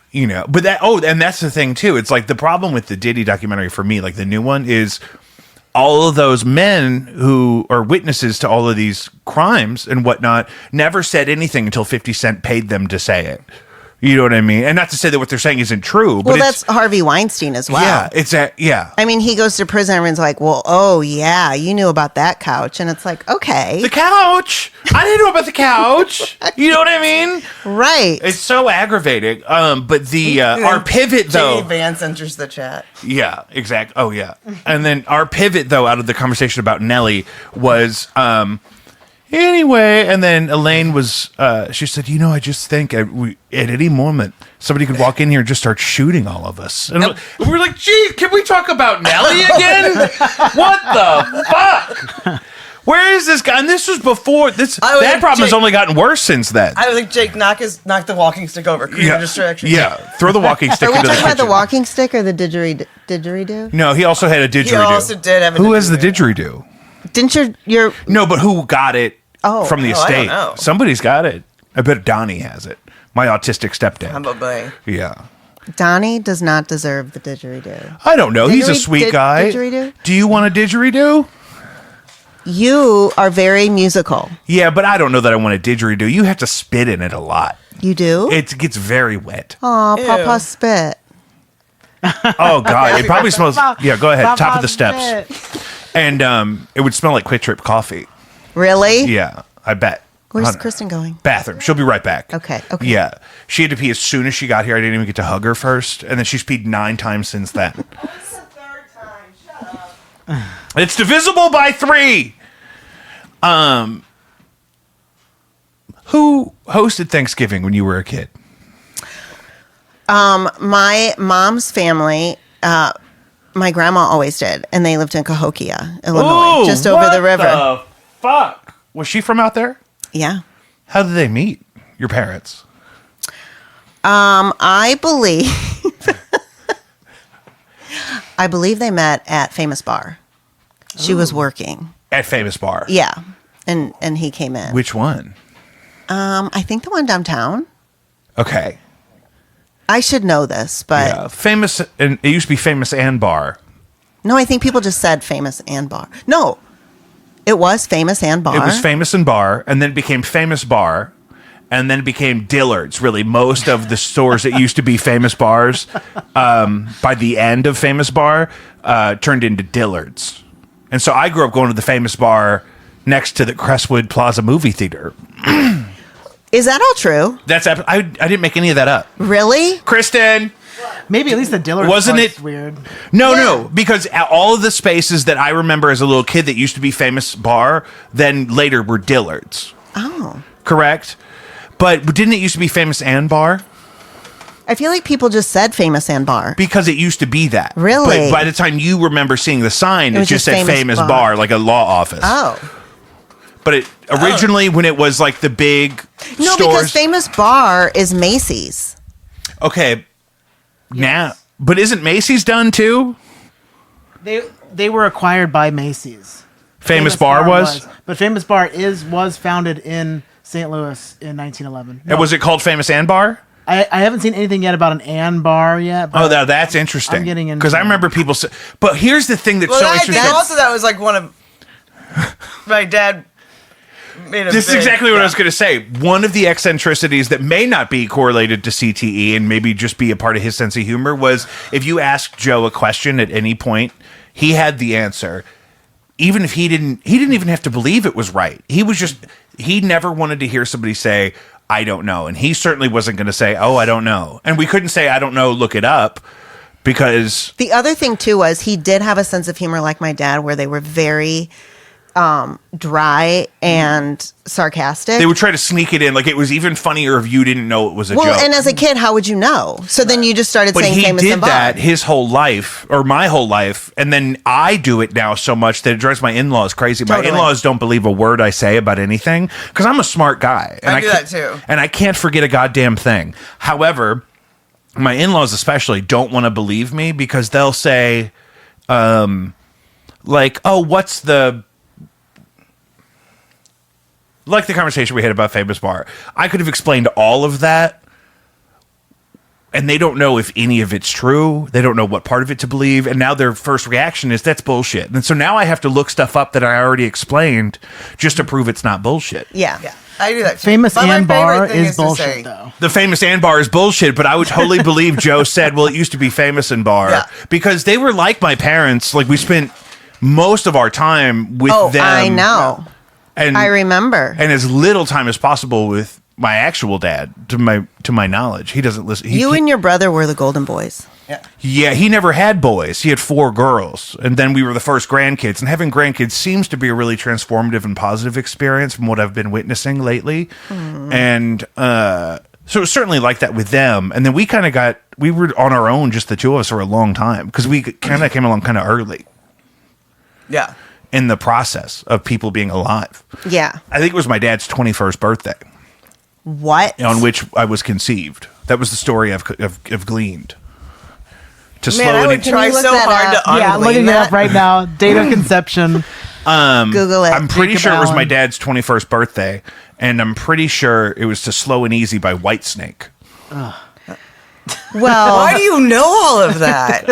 but that and that's the thing too. It's like the problem with the Diddy documentary for me, like the new one, is all of those men who are witnesses to all of these crimes and whatnot never said anything until 50 Cent paid them to say it. You know what I mean? And not to say that what they're saying isn't true. Well, that's Harvey Weinstein as well. Yeah, I mean, he goes to prison, everyone's like, well, oh, yeah, you knew about that couch. And it's like, okay. The couch? I didn't know about the couch. You know what I mean? Right. It's so aggravating. But our pivot, though... J.D. Vance enters the chat. Yeah, exactly. Oh, yeah. And then our pivot, though, out of the conversation about Nellie was... Anyway, and then Elaine was, she said, I just think at any moment somebody could walk in here and just start shooting all of us. And we're like, gee, can we talk about Nellie again? What the fuck? Where is this guy? And this was before, that problem has only gotten worse since then. I was like, Jake, knock the walking stick over. Create a distraction. Yeah, throw the walking stick into the kitchen. Are we talking about the walking stick or the didgeridoo? No, he also had a didgeridoo. He also did have a Who has the didgeridoo? Didn't your... No, but who got it? From the estate. I don't know. Somebody's got it. I bet Donnie has it. My autistic stepdad. Probably. Yeah. Donnie does not deserve the didgeridoo. I don't know. He's a sweet guy. Didgeridoo? Do you want a didgeridoo? You are very musical. Yeah, but I don't know that I want a didgeridoo. You have to spit in it a lot. You do? It gets very wet. Oh, Papa spit. Oh, God. It probably smells... Yeah, go ahead. Top of the steps. And it would smell like Quick Trip coffee. Really? Yeah, I bet. Where's Kristen going? Bathroom. She'll be right back. Okay. Yeah. She had to pee as soon as she got here. I didn't even get to hug her first. And then she's peed 9 times since then. That's the third time. Shut up. It's divisible by 3. Who hosted Thanksgiving when you were a kid? My mom's family, my grandma always did, and they lived in Cahokia, Illinois, just over the river. What the fuck? Was she from out there? Yeah. How did they meet? Your parents? I believe they met at Famous Bar. She was working. At Famous Bar? Yeah. And he came in. Which one? I think the one downtown. Okay. I should know this, but Yeah. Famous, and it used to be Famous and Bar. no, I think people just said Famous and Bar. No, it was Famous and Bar. It was Famous and Bar, and then it became Famous Bar, and then it became Dillard's. Really, most of the stores that used to be Famous Bars, by the end of Famous Bar, turned into Dillard's. And so I grew up going to the Famous Bar next to the Crestwood Plaza movie theater. Is that all true? I didn't make any of that up. Really? Kristen! Maybe at least the Dillard Wasn't part's it- weird? No, because all of the spaces that I remember as a little kid that used to be Famous Bar, then later were Dillard's. Oh. Correct? But didn't it used to be Famous and Bar? I feel like people just said Famous and Bar. Because it used to be that. Really? But by the time you remember seeing the sign, It it was just just said Famous Famous Bar. Bar, like a law office. Oh. But it originally, when it was like the big No, stores. because Famous Bar is Macy's. Okay. Now, but isn't Macy's done too? They were acquired by Macy's. Famous Bar was? But Famous Bar was founded in St. Louis in 1911. And was it called Famous and Bar? I haven't seen anything yet about an Ann Bar yet. Oh, But that's interesting. I'm getting into because I it. remember people say. But here's the thing that's Well, so I interesting. think also that was like one of my dad made a This is big- exactly what I was going to say. One of the eccentricities that may not be correlated to CTE and maybe just be a part of his sense of humor was if you asked Joe a question at any point, he had the answer. Even if he didn't even have to believe it was right. He never wanted to hear somebody say, I don't know. And he certainly wasn't going to say, oh, I don't know. And we couldn't say, I don't know, look it up, because The other thing, too, was he did have a sense of humor like my dad, where they were very dry and sarcastic. they would try to sneak it in. Like it was even funnier if you didn't know it was a well, joke. and as a kid, how would you know? So then you just started But saying he Famous did and Bar. that his whole life, or my whole life, and then I do it now so much that it drives my in-laws crazy. Totally. My in-laws don't believe a word I say about anything because I'm a smart guy. And I do can't- that too. And I can't forget a goddamn thing. However, my in-laws especially don't want to believe me because they'll say, like, oh, what's the... Like the conversation we had about Famous Bar. I could have explained all of that, and they don't know if any of it's true. They don't know what part of it to believe, and now their first reaction is, that's bullshit. And so now I have to look stuff up that I already explained just to prove it's not bullshit. Yeah. Yeah, I do that. Too. Famous But my Ann Bar favorite thing is to bullshit, say- though. The Famous and Bar is bullshit, but I would totally believe Joe said, well, it used to be Famous and Bar. Yeah. Because they were like my parents. Like, we spent most of our time with Oh, them. I know. And I remember. and as little time as possible with my actual dad, to my knowledge. He doesn't listen. You and your brother were the Golden Boys. Yeah, he never had boys. He had 4 girls, and then we were the first grandkids. And having grandkids seems to be a really transformative and positive experience from what I've been witnessing lately. And so it was certainly like that with them. And then we were on our own, just the two of us, for a long time because we kind of came along kind of early Yeah. in the process of people being alive. Yeah. I think it was my dad's 21st birthday What? on which I was conceived. That was the story I've gleaned. To Man, slow I it would into- try you look so that hard up? to Yeah, I'm unglean looking it that. up right now. Date of conception. Google it. I'm pretty Jacob sure it was my Allen. dad's 21st birthday, and I'm pretty sure it was to Slow and Easy by Whitesnake. well, Why do you know all of that?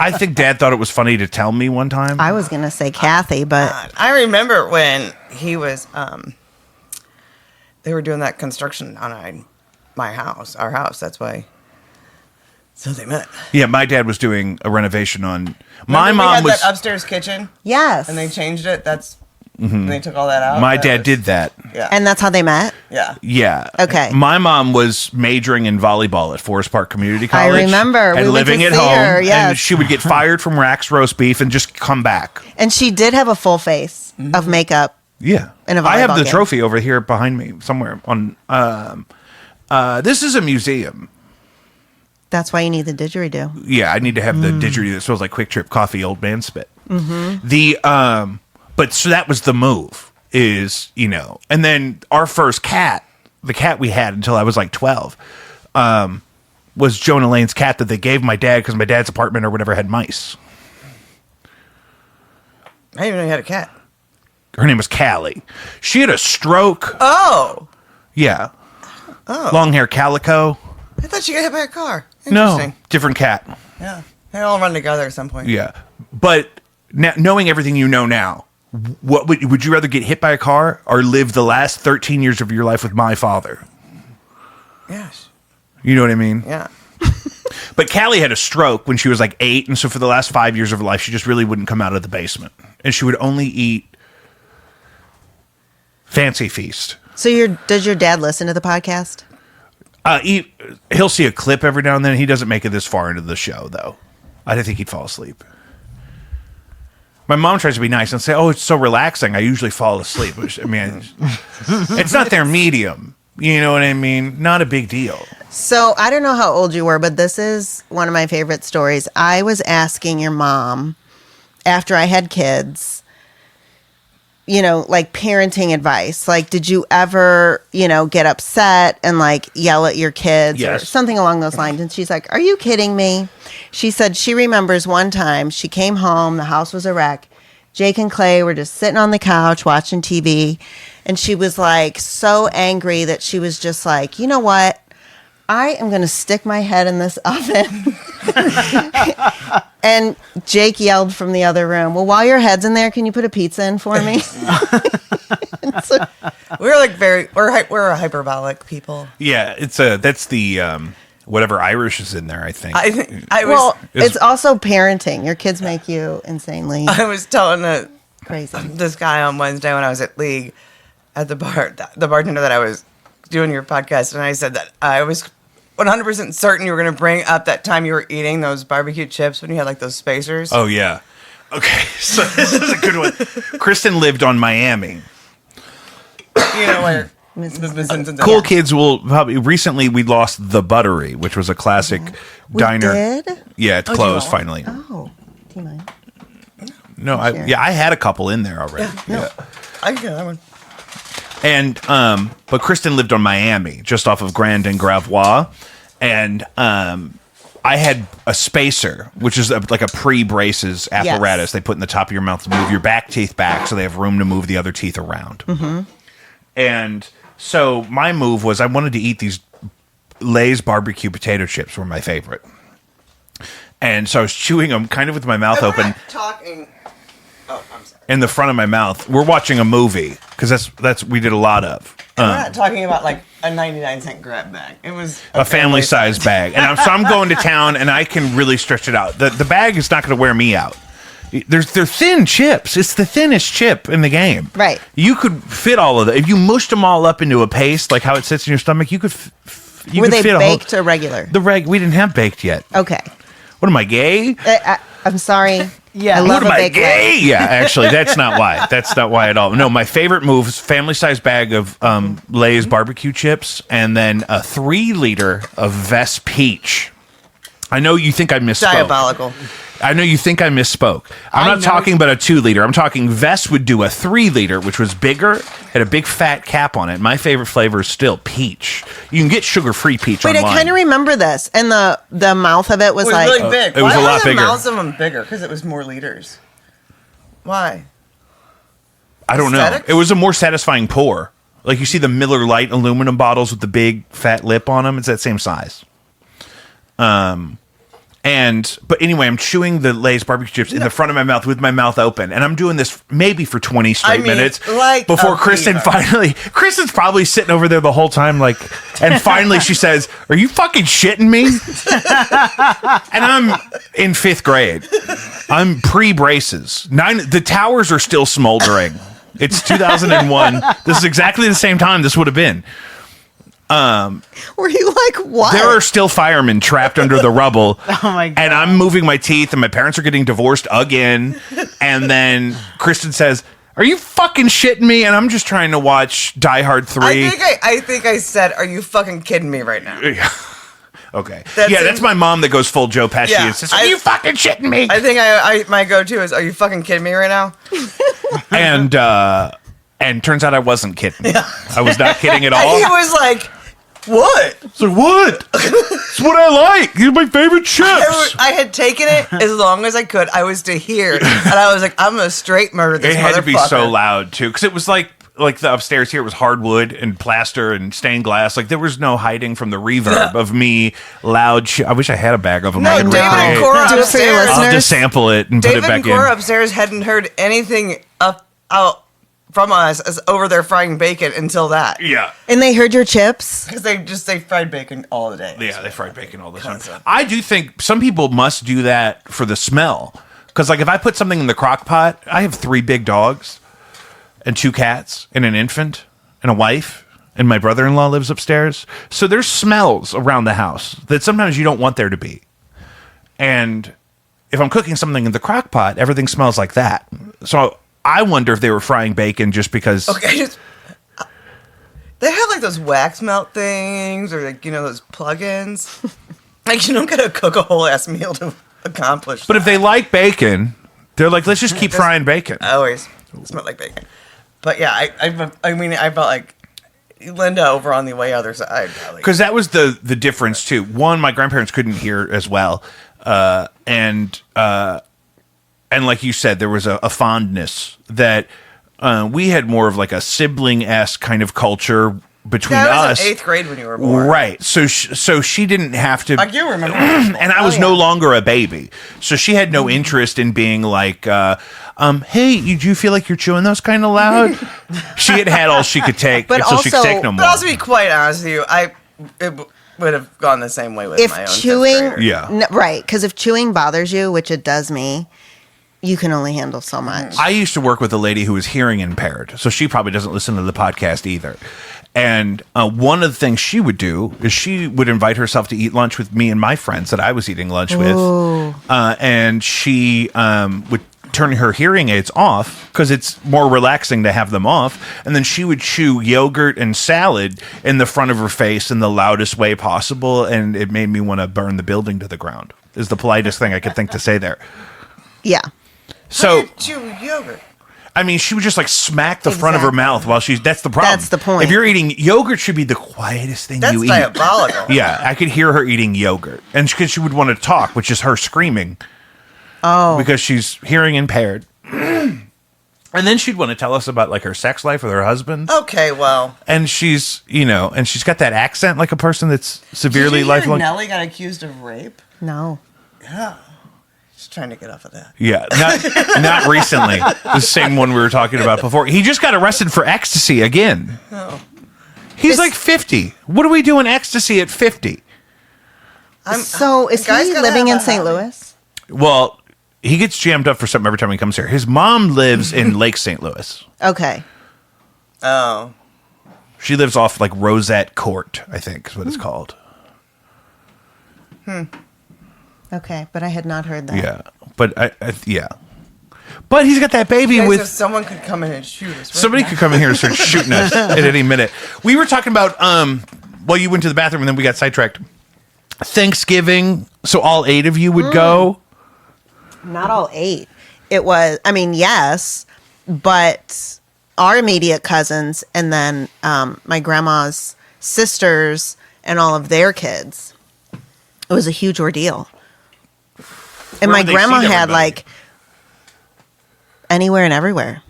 I think Dad thought it was funny to tell me one time. I was going to say Kathy, but I remember when he was, they were doing that construction on our house. That's why. So they met. Yeah, my dad was doing a renovation on. My Remember we mom had was. that upstairs kitchen, yes. and they changed it. That's And they took all that out. My That dad was- did that. Yeah. And that's how they met? yeah. Yeah. Okay. My mom was majoring in volleyball at Forest Park Community I College. remember. And We went living to at see home. her, yes. And she would get fired from Rack's roast beef and just come back. And she did have a full face of makeup. Yeah. In a I have volleyball the game. trophy over here behind me somewhere on this is a museum. That's why you need the didgeridoo. Yeah, I need to have the didgeridoo that smells like Quick Trip coffee, old man spit. The but so that was the move is, and then our first cat, the cat we had until I was like 12, was Joan Elaine's cat that they gave my dad because my dad's apartment or whatever had mice. I didn't even know you had a cat. Her name was Callie. She had a stroke. Oh. Yeah. Long hair calico. I thought she got hit by a car. No, Interesting. different cat. Yeah. They all run together at some point. Yeah, but now, knowing everything you know now, what would you rather get hit by a car or live the last 13 years of your life with my father? Yes. You know what I mean? Yeah. But Callie had a stroke when she was like 8, and so for the last 5 years of her life, she just really wouldn't come out of the basement, and she would only eat Fancy Feast. So does your dad listen to the podcast? He'll see a clip every now and then. He doesn't make it this far into the show, though. I didn't think he'd fall asleep. My mom tries to be nice and say, "Oh, it's so relaxing. I usually fall asleep." Which, I mean, it's not their medium. You know what I mean? Not a big deal. So I don't know how old you were, but this is one of my favorite stories. I was asking your mom after I had kids, like parenting advice. Like, did you ever, get upset and like yell at your kids or Yes. something along those lines? And she's like, "Are you kidding me?" She said she remembers one time she came home, the house was a wreck. Jake and Clay were just sitting on the couch watching TV. And she was like so angry that she was just like, "You know what? I am going to stick my head in this oven." And Jake yelled from the other room, "Well, while your head's in there, can you put a pizza in for me?" So, We're like we're a hyperbolic people. Yeah, that's the whatever Irish is in there. I think. it's also parenting. Your kids make you insanely I was telling crazy. this guy on Wednesday when I was at League at the bar, the bartender that I was doing your podcast, and I said that I was 100% certain you were going to bring up that time you were eating those barbecue chips when you had like those spacers. Oh yeah. Okay, so this is a good one. Kristen lived on Miami. Where Cool kids will probably. Recently, we lost the Buttery, which was a classic diner. Did? Yeah, it's closed finally. Oh, do you mind? No, I had a couple in there already. Yeah. I can get that one. And but Kristen lived on Miami, just off of Grand and Gravois, and I had a spacer, which is like a pre-braces apparatus they put in the top of your mouth to move your back teeth back, so they have room to move the other teeth around. Mm-hmm. And so my move was I wanted to eat these Lay's barbecue potato chips were my favorite, and so I was chewing them kind of with my mouth open. Talking. Oh, I'm sorry. In the front of my mouth. We're watching a movie because that's we did a lot of. We're not talking about like a 99-cent grab bag. It was A family size bag, and I'm going to town, and I can really stretch it out. The bag is not going to wear me out. They're thin chips. It's the thinnest chip in the game. Right. You could fit all of that if you mushed them all up into a paste, like how it sits in your stomach. You could. Were they baked or regular? We didn't have baked yet. Okay. What am I, gay? I'm sorry. Yeah. I love What am a I, baked gay? Yeah, actually, that's not why. That's not why at all. No, my favorite move is family size bag of Lay's barbecue chips, and then a 3-liter of Vess Peach. I know you think I misspoke. diabolical. I know you think I misspoke. I'm not talking about a 2-liter. I'm talking Vess would do a 3-liter, which was bigger, had a big fat cap on it. My favorite flavor is still peach. You can get sugar-free peach Wait, online. I kind of remember this, and the mouth of it was It was like really big. it was Why a lot were bigger. the mouths of them bigger? Because it was more liters. Why? I don't know. Aesthetics? It was a more satisfying pour. Like you see the Miller Lite aluminum bottles with the big fat lip on them. It's that same size. But anyway, I'm chewing the Lay's barbecue chips in the front of my mouth with my mouth open, and I'm doing this maybe for 20 straight minutes like before a Kristen's beaver. probably sitting over there the whole time, like, and finally she says, "Are you fucking shitting me?" And I'm in 5th grade. I'm pre-braces. The towers are still smoldering. It's 2001. This is exactly the same time this would have been. Were you like, what? There are still firemen trapped under the rubble. Oh my God. And I'm moving my teeth, and my parents are getting divorced again. And then Kristen says, "Are you fucking shitting me?" And I'm just trying to watch Die Hard 3. I think I said, "Are you fucking kidding me right now?" Okay. That's That's my mom that goes full Joe Pesci and says, "Are you fucking shitting me?" I think my go-to is, "Are you fucking kidding me right now?" And turns out I wasn't kidding. I was not kidding at all. He was like, "What?" It's like, what? It's what I like. These are my favorite chips. I had taken it as long as I could. I was to hear, and I was like, "I'm gonna straight murder this It motherfucker." had to be so loud too, because it was like the upstairs here was hardwood and plaster and stained glass. Like there was no hiding from the reverb of me loud. I wish I had a bag of them. No, I could David and recreate. Cora Do it for your upstairs. I'll listeners. just sample it and David put it and back Cora in. upstairs hadn't heard anything out from us as over there frying bacon until that. Yeah. And they heard your chips? Because they fried bacon all the day. Yeah, they fried bacon all the time. Constant. I do think some people must do that for the smell. Because, like, if I put something in the crock pot, I have 3 big dogs and 2 cats and an infant and a wife, and my brother-in-law lives upstairs. So there's smells around the house that sometimes you don't want there to be. And if I'm cooking something in the crock pot, everything smells like that. So I wonder if they were frying bacon just because... Okay, they have like those wax melt things or like, those plugins. Like you don't gotta cook a whole ass meal to accomplish But if they like bacon, they're like, let's just keep frying bacon. I always smell like bacon. But yeah, I felt like Linda over on the way other side. Because that was the difference too. One, my grandparents couldn't hear as well, and like you said, there was a fondness that we had more of like a sibling-esque kind of culture between I was us. in 8th grade when you were born. Right. So she didn't have to. Like you remember. And I was no longer a baby. So she had no interest in being like, hey, do you feel like you're chewing those kind of loud? She had all she could take But until she could also- take no more. But also, to be quite honest with you, it would have gone the same way with If my own chewing, 5th grader. Yeah. right? Because if chewing bothers you, which it does me, you can only handle so much. I used to work with a lady who was hearing impaired, so she probably doesn't listen to the podcast either. And one of the things she would do is she would invite herself to eat lunch with me and my friends that I was eating lunch with. And she would turn her hearing aids off because it's more relaxing to have them off. And then she would chew yogurt and salad in the front of her face in the loudest way possible. And it made me want to burn the building to the ground, is the politest thing I could think to say there. Yeah. So, Chew yogurt. I mean, she would just like smack the front of her Exactly. mouth while she's. That's the problem. That's the point. If you're eating yogurt, should be the quietest thing That's you eat. diabolical. Yeah, I could hear her eating yogurt, and because she would want to talk, which is her screaming. Oh. Because she's hearing impaired. And then she'd want to tell us about like her sex life with her husband. Okay, well. And she's, and she's got that accent like a person that's severely Did you hear lifelong. Nelly got accused of rape? No. Yeah. She's trying to get off of that. Yeah, not recently. The same one we were talking about before. He just got arrested for ecstasy again. Oh. He's like 50. What are we doing ecstasy at 50? So is guys he gotta living have in a St. hobby. Louis? Well, he gets jammed up for something every time he comes here. His mom lives in Lake St. Louis. Okay. Oh. She lives off like Rosette Court, I think is what it's called. Okay, but I had not heard that. Yeah, but yeah, but he's got that baby Guys, with. if someone could come in and shoot us. Right Somebody now. could come in here and start shooting us at any minute. We were talking about well, you went to the bathroom and then we got sidetracked. Thanksgiving, so all 8 of you would go. Not all 8. It was, yes, but our immediate cousins and then my grandma's sisters and all of their kids. It was a huge ordeal. And Where my would they grandma seat had everybody? like anywhere and everywhere.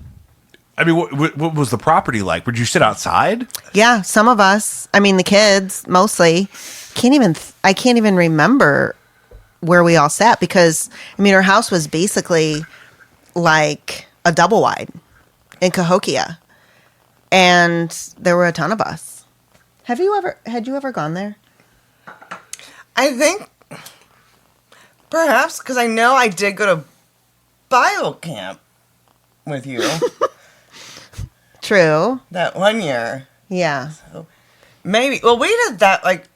I mean, what was the property like? Would you sit outside? Yeah, some of us. The kids mostly. I can't even remember where we all sat because our house was basically like a double wide in Cahokia, and there were a ton of us. Had you ever gone there? I think perhaps because I know I did go to Bible camp with you. True. that one year. Yeah. Maybe. Well, we did that, like,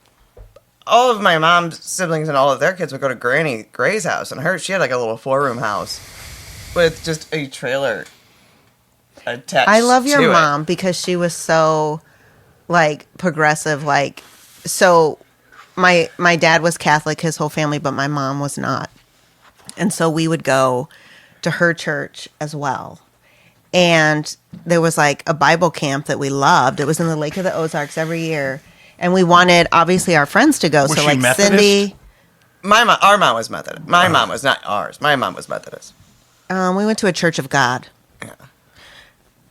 all of my mom's siblings and all of their kids would go to Granny Gray's house, and she had, like, a little 4-room house with just a trailer attached. I love your to it. mom because she was so, like, progressive. Like, so my dad was Catholic, his whole family, but my mom was not. And so we would go to her church as well. And there was, like, a Bible camp that we loved. It was in the Lake of the Ozarks every year. And we wanted, obviously, our friends to go. Was so, she like, Methodist? Cindy. Our mom was Methodist. My mom was not ours. My mom was Methodist. We went to a Church of God.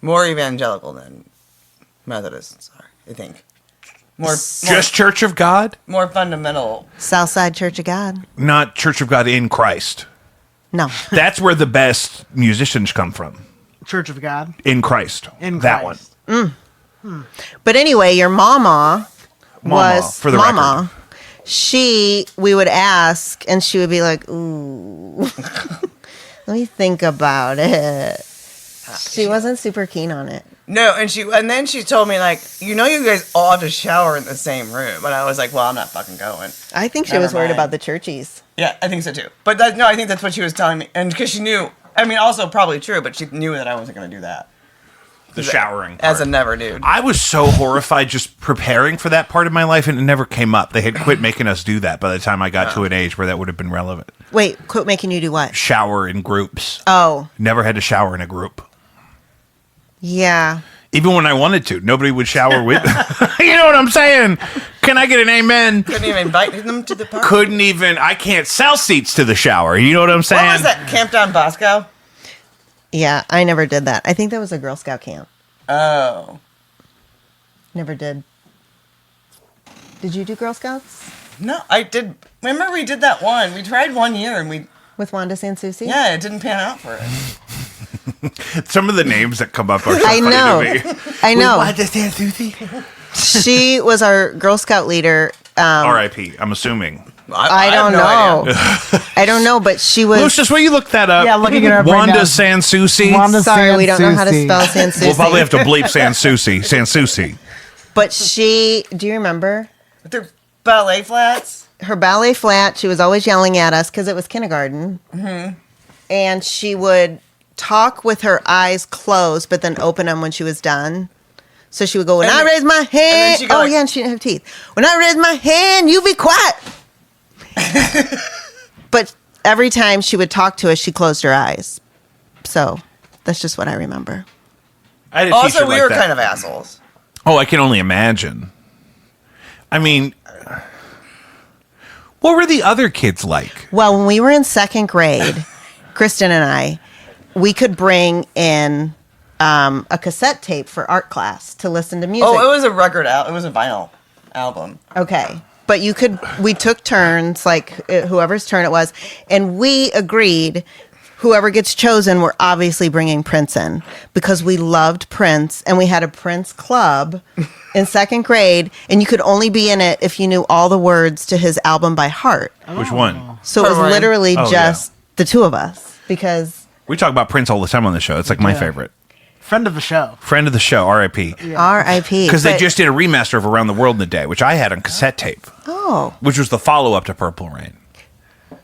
More evangelical than Methodists are, I think. Just Church of God? more fundamental. Southside Church of God. Not Church of God in Christ. No. That's where the best musicians come from. Church of God. In Christ. In That Christ. one. But anyway, your mama was for the mama. We would ask, and she would be like, "Ooh, let me think about it." She wasn't super keen on it. No, and then she told me, like, you guys all have to shower in the same room. And I was like, well, I'm not fucking going. I think she Never was worried mind. about the churchies. Yeah, I think so too. But I think that's what she was telling me. And because she knew, I mean, also probably true, but she knew that I wasn't going to do that. The showering As a part. never dude. I was so horrified just preparing for that part of my life, and it never came up. They had quit making us do that by the time I got to an age where that would have been relevant. Wait, quit making you do what? Shower in groups. Oh, Never had to shower in a group. yeah. Even when I wanted to, nobody would shower with. You know what I'm saying? Can I get an amen? Couldn't even invite them to the party. Couldn't even. I can't sell seats to the shower. You know what I'm saying? What was that? Camp Down Bosco? Yeah, I never did that. I think that was a Girl Scout camp. Oh. Never did. Did you do Girl Scouts? No, I did. Remember we did that one. We tried 1 year and With Wanda Sansusi? yeah, it didn't pan out for us. Some of the names that come up are so I funny know. to me. I know. understand, Susie. She was our Girl Scout leader. R.I.P. I'm assuming. I don't have no know. idea. I don't know, but she was. Lucius, will you look that up? Yeah, looking it up right Wanda now. Sansusi. Wanda Sorry, we don't know how to Sansusi. spell Sansusi. We'll probably have to bleep Sansusi. Sansusi. But she, do you remember? With their ballet flats? Her ballet flat, she was always yelling at us because it was kindergarten. Mm-hmm. And she would talk with her eyes closed, but then open them when she was done. So she would go, when And I then- raise my then hand. she'd go Oh, like- yeah, and she didn't have teeth. When I raise my hand, you be quiet. But every time she would talk to us, she closed her eyes. So that's just what I remember. I had a Also, t-shirt we like were that. kind of assholes. Oh, I can only imagine. I mean, what were the other kids like? Well, when we were in second grade, Kristen and I, we could bring in a cassette tape for art class to listen to music. Oh, it was a it was a vinyl album. Okay. But we took turns, like whoever's turn it was, and we agreed whoever gets chosen, we're obviously bringing Prince in because we loved Prince and we had a Prince club in second grade, and you could only be in it if you knew all the words to his album by heart. Which one? So it was Purple Rain. literally Oh, just the two of us because We talk about Prince all the time on the show. It's like my favorite. Friend of the show. Friend of the show, R.I.P. R.I.P. Because they But- just did a remaster of Around the World in a Day, which I had on cassette tape, Oh. which was the follow-up to Purple Rain.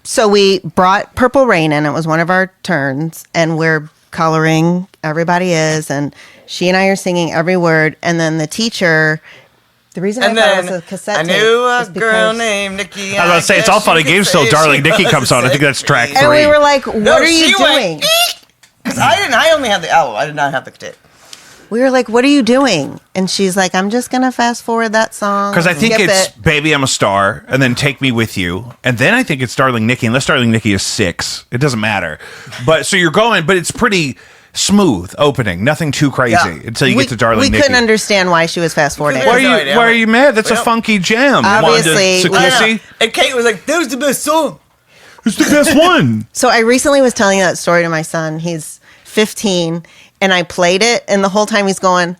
So we brought Purple Rain in. It was one of our turns, and we're coloring. Everybody is, and she and I are singing every word. And then the teacher, the reason And I thought then it was a cassette I tape knew a is girl because- named Nikki. I was about to say, it's all fun and games till Darling Nikki comes on. I think that's track And we 3. were like, "What are you doing?" Because I only had the album. I did not have the tape. We were like, "What are you doing?" And she's like, "I'm just gonna fast forward that song Because I think skip it's it." Baby I'm a Star, and then Take Me With You, and then I think it's Darling Nikki, unless Darling Nikki is 6. It doesn't matter. But so you're going, but it's pretty smooth opening, nothing too crazy Yeah. until you get to Darling we Nikki. couldn't understand why she was fast forwarding. Because Why are No you idea. why are you mad? That's a Well, funky jam. obviously, Wanda we- Sikoussi. And Kate was like, that was the best song. It's the best one. So I recently was telling that story to my son. He's 15, and I played it, and the whole time he's going,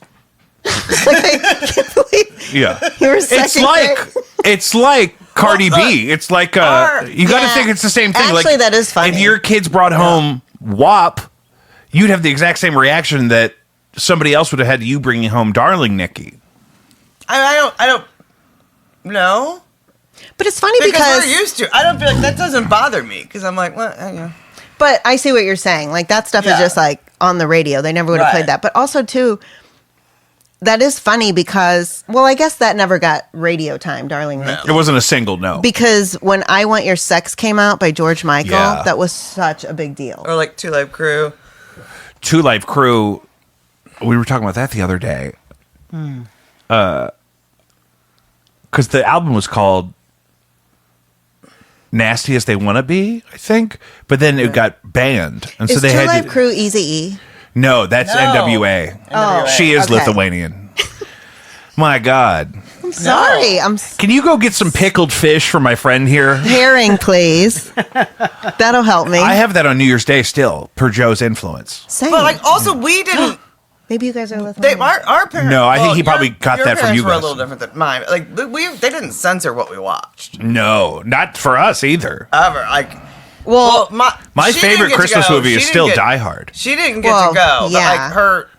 like, I can't believe Yeah. you were It's second like grade. it's like Cardi Well, B. It's like our- you got to Yeah. think it's the same thing. Actually, like, that is funny. If your kids brought home WAP, you'd have the exact same reaction that somebody else would have had you bringing home Darling Nikki. I don't know. But it's funny Because because we're used to. I don't feel like that doesn't bother me because I'm like, well, you know. But I see what you're saying. Like that stuff is Yeah. just like on the radio. They never would have Right. played that. But also too, that is funny because I guess that never got radio time, Darling Nikki. It wasn't a single no. Because when I Want Your Sex came out by George Michael, Yeah. that was such a big deal. Or like Two Live Crew. Two Life Crew, we were talking about that the other day. Because the album was called Nasty as They Want to Be, I think. But then it got banned. And Is so they Two had Live to, Crew Eazy-E? No, that's No. NWA. Oh, She is okay. Lithuanian. My God. I'm sorry. I'm Can you go get some pickled fish for my friend here? herring, please. That'll help me. I have that on New Year's Day still, per Joe's influence. Same. But like also we didn't. Maybe you guys are They, Lithuanian. our parents. No, I think he probably your- got your that from parents you were guys. a little different than mine. Like they didn't censor what we watched No, not for us either. ever. Like, well, My she didn't favorite get to Christmas go. movie She is didn't still get- Die Hard. She didn't get Well, to go. yeah. But like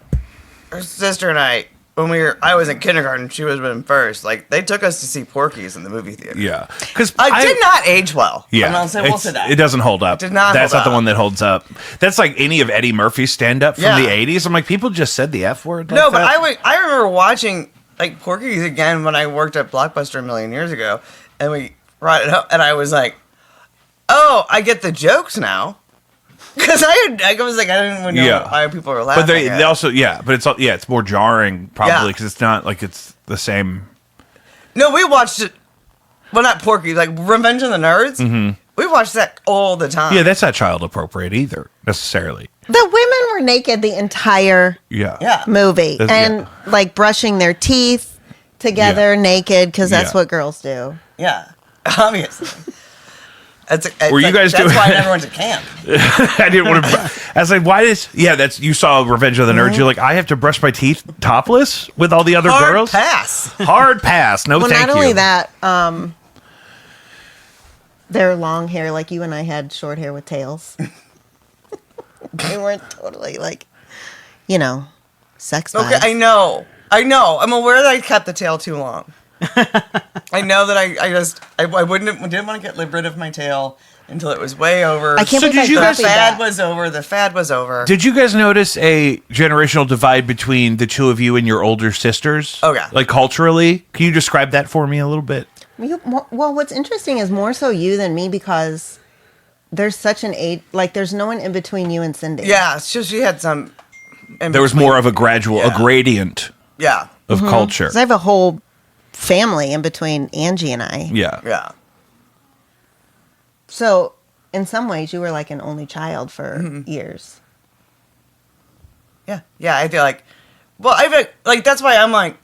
her sister and I, when I was in kindergarten, she was in first. Like they took us to see Porky's in the movie theater. Yeah, because I did not age well. Yeah, I'm not saying we'll say that. it doesn't hold up. It did not That's hold not the up. one that holds up. That's like any of Eddie Murphy's stand-up from Yeah. the '80s. I'm like, people just said the F word. Like No, but that. I remember watching like Porky's again when I worked at Blockbuster a million years ago, and we brought it up, and I was like, "Oh, I get the jokes now," because I was like, I didn't even know Yeah. why people were laughing. But they at it. also but it's more jarring probably Yeah. because it's not like it's the same. No, we watched it. Well, not Porky, like Revenge of the Nerds. Mm-hmm. We watched that all the time. Yeah, that's not child appropriate either necessarily. the women were naked the entire Yeah, yeah. movie That's- and like brushing their teeth together Yeah. naked because that's Yeah. what girls do. Yeah, obviously. Were you guys That's doing- why I never went to camp. I didn't want to. I was like, why is? Yeah, that's you saw Revenge of the Nerds. You're like, I have to brush my teeth topless with all the other Hard girls. pass. Hard pass. No, Well, thank not you. only that, their long hair, like you and I had short hair with tails. They weren't totally like, sex vibes. Okay, I know. I'm aware that I kept the tail too long. I know that I didn't want to get rid of my tail until it was way over. I can't So believe did you I guys- The copied fad that. was over. The fad was over. Did you guys notice a generational divide between the two of you and your older sisters? Oh, yeah. Like culturally, can you describe that for me a little bit? Well, what's interesting is more so you than me because there's such an age, like there's no one in between you and Cindy. Yeah, it's just she had some. There was more of a gradual, a Yeah. gradient Yeah, of culture. 'Cause I have a whole family in between Angie and I. Yeah. yeah. So in some ways, you were like an only child for Mm-hmm. years. Yeah, yeah. I feel like, well, I feel like that's why I'm like,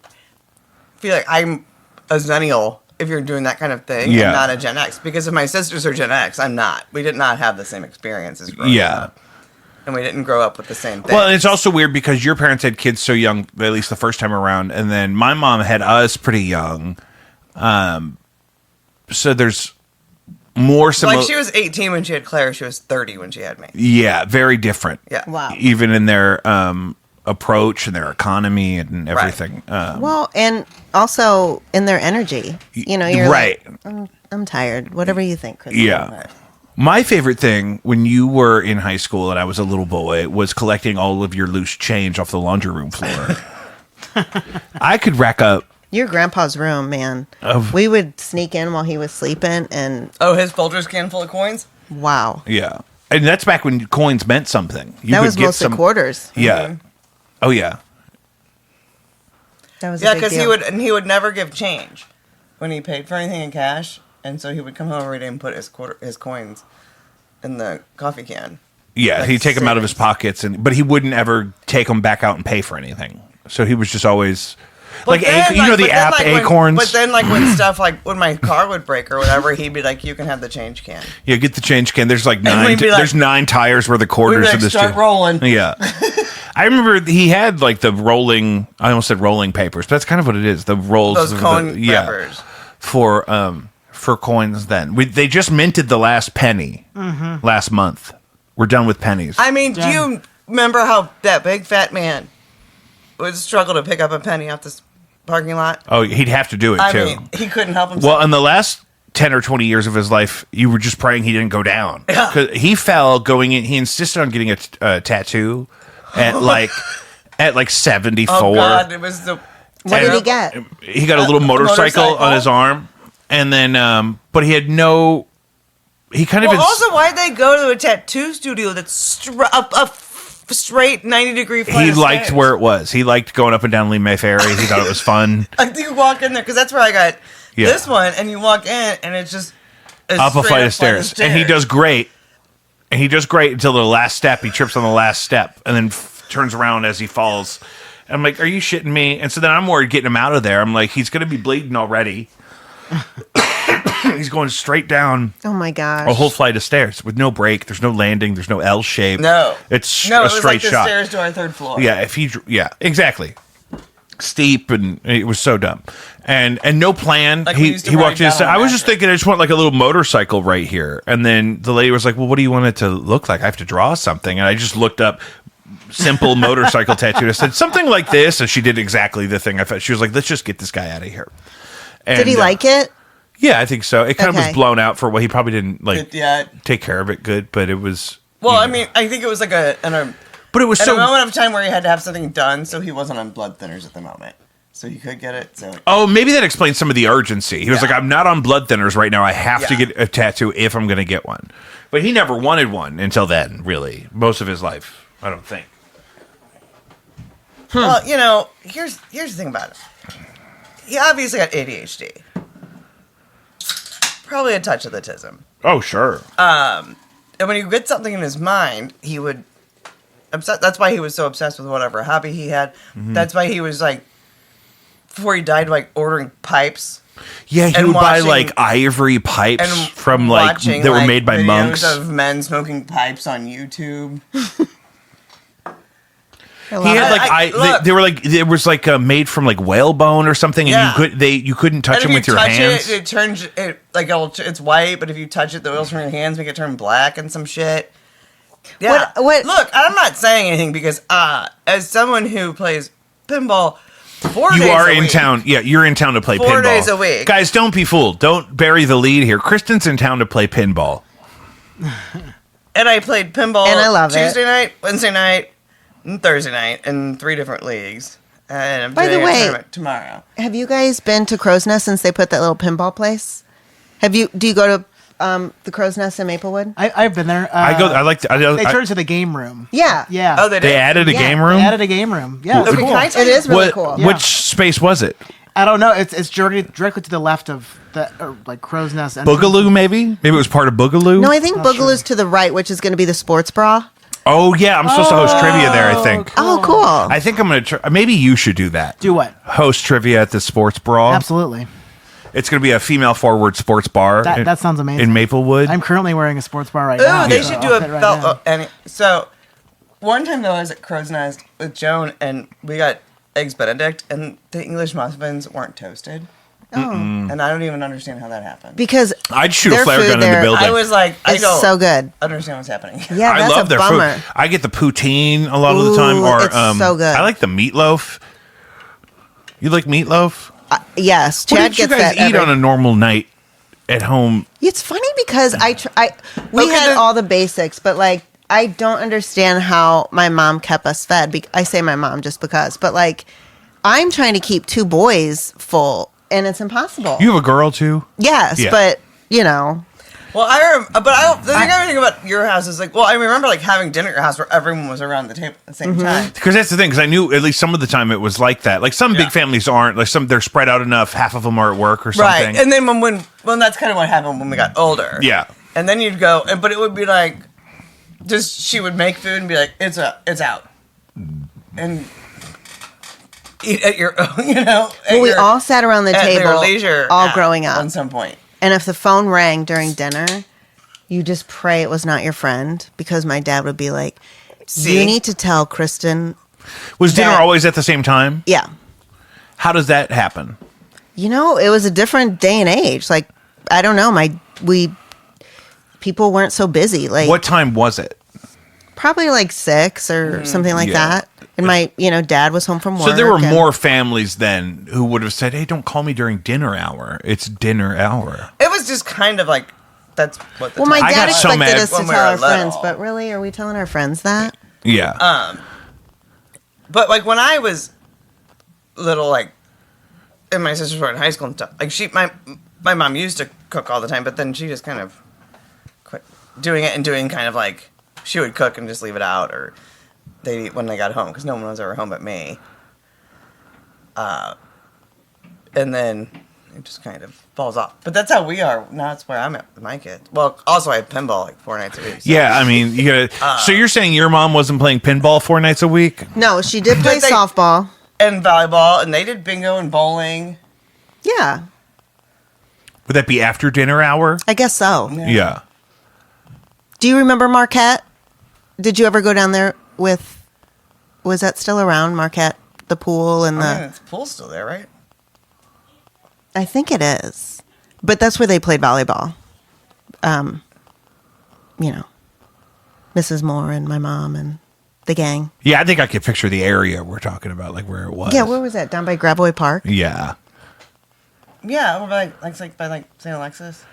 feel like I'm a Zennial if you're doing that kind of thing. Yeah. and not a Gen X because if my sisters are Gen X, I'm not. We did not have the same experiences growing Yeah. up, and we didn't grow up with the same thing. Well, and it's also weird because your parents had kids so young, at least the first time around, and then my mom had us pretty young. So there's more similar. like she was 18 when she had Claire. She was 30 when she had me. Yeah, very different. Yeah. Wow. Even in their approach and their economy and everything. Well, and also in their energy. You're right. like, I'm tired. Whatever you think, Chris. Yeah. My favorite thing when you were in high school and I was a little boy was collecting all of your loose change off the laundry room floor. I could rack up. Your grandpa's room, man. We would sneak in while he was sleeping, and Oh, his Folgers can full of coins. wow, Yeah. And that's back when coins meant something. You that could was get mostly quarters. Yeah. Oh, yeah. That was Yeah, a big because deal. he would never give change when he paid for anything in cash, and so he would come home every day and put his coins in the coffee can. Yeah, Like he'd take them out of his savings. pockets, but he wouldn't ever take them back out and pay for anything. So he was just always But then, the but then, app like, when- Acorns. But then, like when stuff like when my car would break or whatever, he'd be like, "You can have the change can." Yeah, get the change can. There's like we'd nine. be like- There's 9 tires worth of We'd be quarters like, of this. "Start rolling." Yeah, I remember he had like the rolling. I almost said rolling papers, but that's kind of what it is. The rolls. Those of coin the, yeah, wrappers. for coins. Then they just minted the last penny last month. We're done with pennies. I mean, do you remember how that big fat man would struggle to pick up a penny off this parking lot. Oh, he'd have to do it I too. mean, he couldn't help himself. Well, in the last 10 or 20 years of his life, you were just praying he didn't go down. Yeah. 'Cause he fell going in. He insisted on getting a tattoo at like 74. Oh God, it was the. What did he get? He got a little motorcycle on his arm, and then but he had no. He kind of Well, also, why'd they go to a tattoo studio that's straight 90-degree flight he of liked stairs? where it was. He liked going up and down Lee May Ferry. He thought it was fun. Like you walk in there because that's where I got Yeah. this one, and you walk in and it's just Up a flight of stairs, and he does great. And he does great until the last step. He trips on the last step, and then turns around as he falls. And I'm like, "Are you shitting me?" And so then I'm worried getting him out of there. I'm like, "He's going to be bleeding already." He's going straight down Oh my gosh. a whole flight of stairs with no break. There's no landing. There's no L shape. No, it's no, a it was straight like the shot. stairs to our third floor. Yeah, exactly. Steep, and it was so dumb, and no plan. Like we he used to he ride walked in. And down said, on I was a just mattress. thinking, I just want like a little motorcycle right here. And then the lady was like, "Well, what do you want it to look like? I have to draw something." And I just looked up simple motorcycle tattoo. I said something like this, and she did exactly the thing I thought. She was like, "Let's just get this guy out of here." And, Did he like it? Yeah, I think so. It kind of Okay. was blown out for what he probably didn't like. Yeah. Take care of it good, but it was. Well, you I know. mean, I think it was like but it was at so. a moment of time where he had to have something done, so he wasn't on blood thinners at the moment, so he could get it. So Oh, maybe that explains some of the urgency. He was Yeah. like, I'm not on blood thinners right now. I have to Yeah. get a tattoo if I'm going to get one. But he never wanted one until then, really. Most of his life, I don't think. well, here's the thing about it. He obviously got ADHD, probably a touch of autism. Oh, sure. And when he gets something in his mind, he would upset. That's why he was so obsessed with whatever hobby he had. Mm-hmm. That's why he was like, before he died, like ordering pipes Yeah, he and would buy watching- like ivory pipes and from like watching, that were like, made by videos monks. of men smoking pipes on YouTube. I love He had it. like look. they were like it was like made from like whalebone or something, and Yeah. you couldn't touch And them if with you your touch hands. it turns it like it's white. But if you touch it, the oils from your hands make it turn black and some shit. Yeah. What- Look, I'm not saying anything because as someone who plays pinball 4 days You are a in week, town. Yeah, you're in town to play 4 pinball. days a week. Guys, don't be fooled. Don't bury the lead here. Kristen's in town to play pinball. and I played pinball And I love it. Tuesday night, Wednesday night, and Thursday night in 3 different leagues. And I'm By the doing way- a tournament tomorrow. Have you guys been to Crow's Nest since they put that little pinball place? Do you go to the Crow's Nest in Maplewood? I've been there. I like to. They turned it to the game room. Yeah. Yeah. Oh, they did. They added a Yeah, game They room. added a game room. Yeah, it's Okay, cool. can I tell It you- is really What- cool. Yeah. Which space was it? I don't know. It's directly to the left of the like Crow's Nest. entrance. Boogaloo, maybe? Maybe it was part of Boogaloo. No, I think Not Boogaloo's sure. to the right, which is going to be the sports bra. Oh yeah, I'm supposed to host trivia there. I think. Oh, cool. I think I'm gonna. Maybe you should do that. Do what? Host trivia at the sports brawl. Absolutely. It's gonna be a female forward sports bar. That sounds amazing. In Maplewood. I'm currently wearing a sports bar right now. Ooh, they so should do I'll a fit right belt. in. So, one time though, I was at Crow's Nest with Joan, and we got eggs Benedict, and the English muffins weren't toasted, Oh. and I don't even understand how that happened. Because I'd shoot a their flare food gun in the there building. I was like, I is don't so good. understand what's happening. Yeah, that's I love a their bummer. food. I get the poutine a lot of the time, Ooh, or it's so good. I like the meatloaf. You like meatloaf? Yes, What Chad did you gets guys that eat every- on a normal night at home? It's funny because we Okay, had then- all the basics, but like I don't understand how my mom kept us fed. I say my mom just because, but like I'm trying to keep 2 boys full, and it's impossible. You have a girl too. Yes, Yeah. but you know, Well, the thing I think about your house is like, well, I remember like having dinner at your house where everyone was around the table at the same time. Because that's the thing. Because I knew at least some of the time it was like that. Like some Yeah. big families aren't. Like some they're spread out enough. Half of them are at work or Right, something. and then when that's kind of what happened when we got older. Yeah. And then you'd go, but it would be like, just she would make food and be like, it's out, and eat at your own, well, we all sat around the at their table, leisure, all at- growing up, at some point. and if the phone rang during dinner, you just pray it was not your friend, because my dad would be like, See? "You need to tell Kristen." Was dinner that- always at the same time? Yeah. How does that happen? You know, it was a different day and age. Like, I don't know, people weren't so busy. Like, What time was it? probably like 6 or something like Yeah. that. And my, dad was home from work. So there were and- more families then who would have said, "Hey, don't call me during dinner hour. It's dinner hour." It was just kind of like that's what. The Well, my I dad got so expected mad us to when we tell were our friends, little. but really, are we telling our friends that? Yeah. But like when I was little, like, and my sisters were in high school and stuff. Like my mom used to cook all the time, but then she just kind of quit doing it and doing kind of like she would cook and just leave it out, or they'd eat when they got home because no one was ever home but me. And then it just kind of falls off. But that's how we are. Now that's where I'm at with my kids. Well, also I have pinball like 4 nights a week. So. Yeah, I mean, you gotta, so you're saying your mom wasn't playing pinball 4 nights a week? No, she did play But they- softball. And volleyball, and they did bingo and bowling. Yeah, Would that be after dinner hour? I guess so. Yeah. Do you remember Marquette? Did you ever go down there with? Was that still around, Marquette? The pool and the. I mean, the pool's still there, right? I think it is, but that's where they played volleyball. Mrs. Moore and my mom and the gang. Yeah, I think I could picture the area we're talking about, like where it was. Yeah, where was that? Down by Gravois Park. Yeah. Yeah, over by like St. Alexis.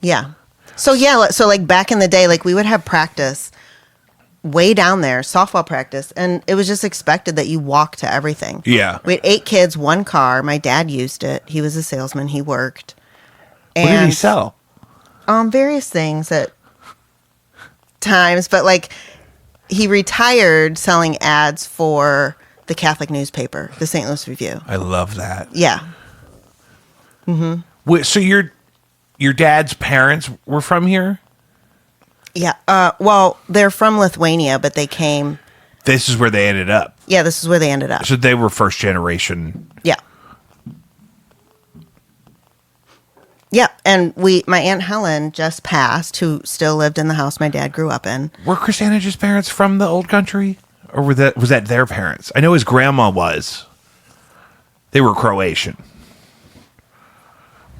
Yeah. So like back in the day, like we would have practice way down there, softball practice, and it was just expected that you walk to everything. Yeah. We had 8 kids, 1 car. My dad used it. He was a salesman. He worked. What did he sell? Various things at times, but like he retired selling ads for the Catholic newspaper, the St. Louis Review. I love that. Yeah. Wait, so your dad's parents were from here? Yeah. Well, they're from Lithuania, but they came. This is where they ended up. Yeah, this is where they ended up. So they were first generation. Yeah. Yeah, and my Aunt Helen just passed, who still lived in the house my dad grew up in. Were Chris Anage's parents from the old country? Or was that their parents? I know his grandma was. They were Croatian.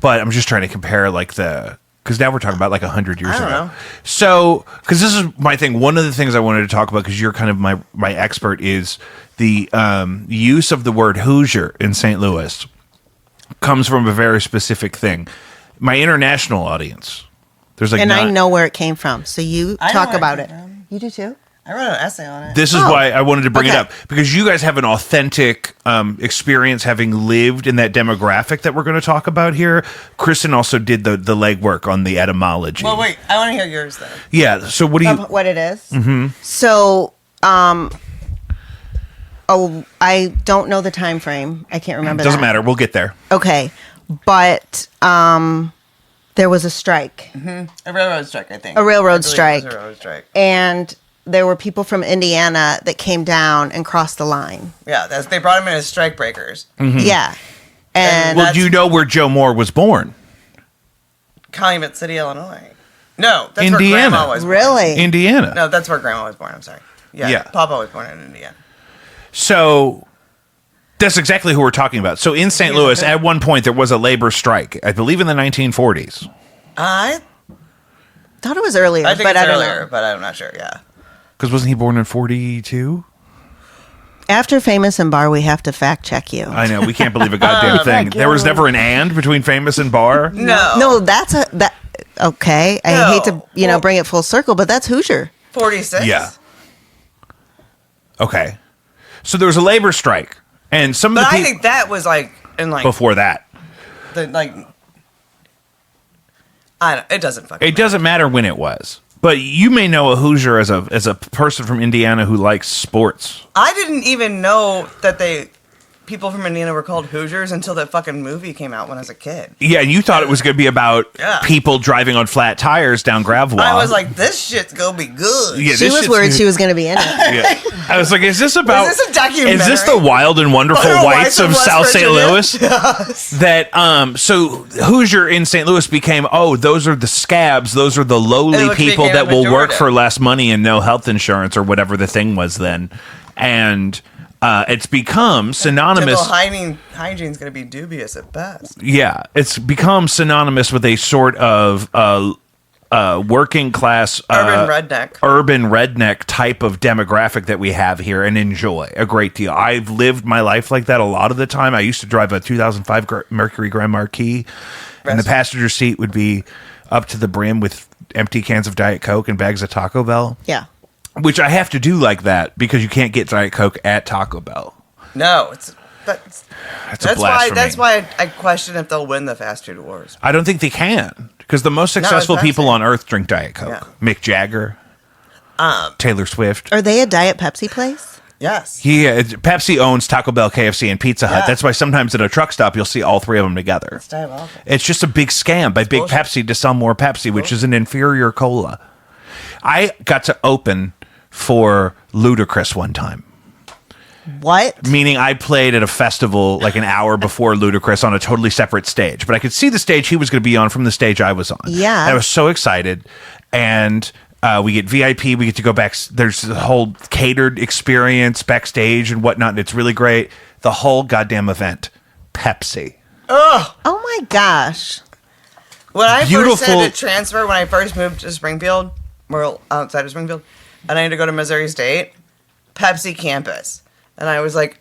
But I'm just trying to compare like because now we're talking about like 100 years I don't ago. know. So, because this is my thing, one of the things I wanted to talk about, because you're kind of my expert, is the use of the word Hoosier in St. Louis comes from a very specific thing. My international audience, there's like, And I know where it came from, so you I know talk where it about came it. from. You do too? I wrote an essay on it. This is why I wanted to bring it okay. up, because you guys have an authentic experience having lived in that demographic that we're going to talk about here. Kristen also did the legwork on the etymology. Well, wait, I want to hear yours then. Yeah. So what do you? Of what it is? Mm-hmm. So, I don't know the time frame. I can't remember. Doesn't that. matter. We'll get there. Okay, but there was a strike. A railroad strike, I think. A railroad I believe it was strike. A railroad strike. And there were people from Indiana that came down and crossed the line. Yeah, they brought him in as strike breakers. Yeah. And Well, do you know where Joe Moore was born? Calumet City, Illinois. No, that's Indiana. where Grandma was born. really? Indiana. No, that's where Grandma was born. I'm sorry. Yeah, Yeah. Papa was born in Indiana. So that's exactly who we're talking about. So in St. Louis, at one point, there was a labor strike, I believe in the 1940s. I Thought it was earlier, think but it's I don't earlier, know. but I'm not sure. Yeah. Because wasn't he born in 42? After Famous and Bar, we have to fact check you. I know. We can't believe a goddamn thing. There was never an and between famous and bar. No. No, that. Okay, I No. hate to Well- bring it full circle, but that's Hoosier. 46. Yeah. Okay. So there was a labor strike. And some of But the I people think that was like in like before that. the like. I don't. It doesn't fucking. It doesn't matter when it was. But you may know a Hoosier as a person from Indiana who likes sports. I didn't even know that people from Indiana were called Hoosiers until that fucking movie came out when I was a kid. Yeah, and you thought it was going to be about Yeah. people driving on flat tires down Gravois. I was like, this shit's gonna be good. Yeah, She this was shit's- worried she was going to be in it. Yeah. I was like, is this about... Is this a documentary? Is this the wild and wonderful Wild whites of West South St. Virginia? Louis? That, so Hoosier in St. Louis became, those are the scabs. Those are the lowly Which people became that a will work pejorative. for less money and no health insurance or whatever the thing was then. And it's become synonymous... Typical hygiene's gonna be dubious at best. Yeah, it's become synonymous with a sort of working class urban redneck type of demographic that we have here and enjoy a great deal. I've lived my life like that a lot of the time. I used to drive a 2005 Mercury Grand Marquis, and the passenger seat would be up to the brim with empty cans of Diet Coke and bags of Taco Bell. Yeah. Which I have to do like that because you can't get Diet Coke at Taco Bell. No, that's blasphemy. That's why I question if they'll win the fast food wars. I don't think they can because the most successful people on earth drink Diet Coke. Yeah. Mick Jagger, Taylor Swift. Are they a Diet Pepsi place? Yes. Pepsi owns Taco Bell, KFC, and Pizza Hut. That's why sometimes at a truck stop you'll see all three of them together. It's diabolical. It's just a big scam by Big Pepsi to sell more Pepsi, which is an inferior cola. I got to open for Ludacris one time. What? Meaning I played at a festival like an hour before Ludacris on a totally separate stage. But I could see the stage he was going to be on from the stage I was on. Yeah. And I was so excited. And we get VIP. We get to go back. There's the whole catered experience backstage and whatnot. And it's really great. The whole goddamn event. Pepsi. Ugh. Oh my gosh. When I first had to transfer, when I first moved to Springfield, we're outside of Springfield, and I had to go to Missouri State, Pepsi campus. And I was like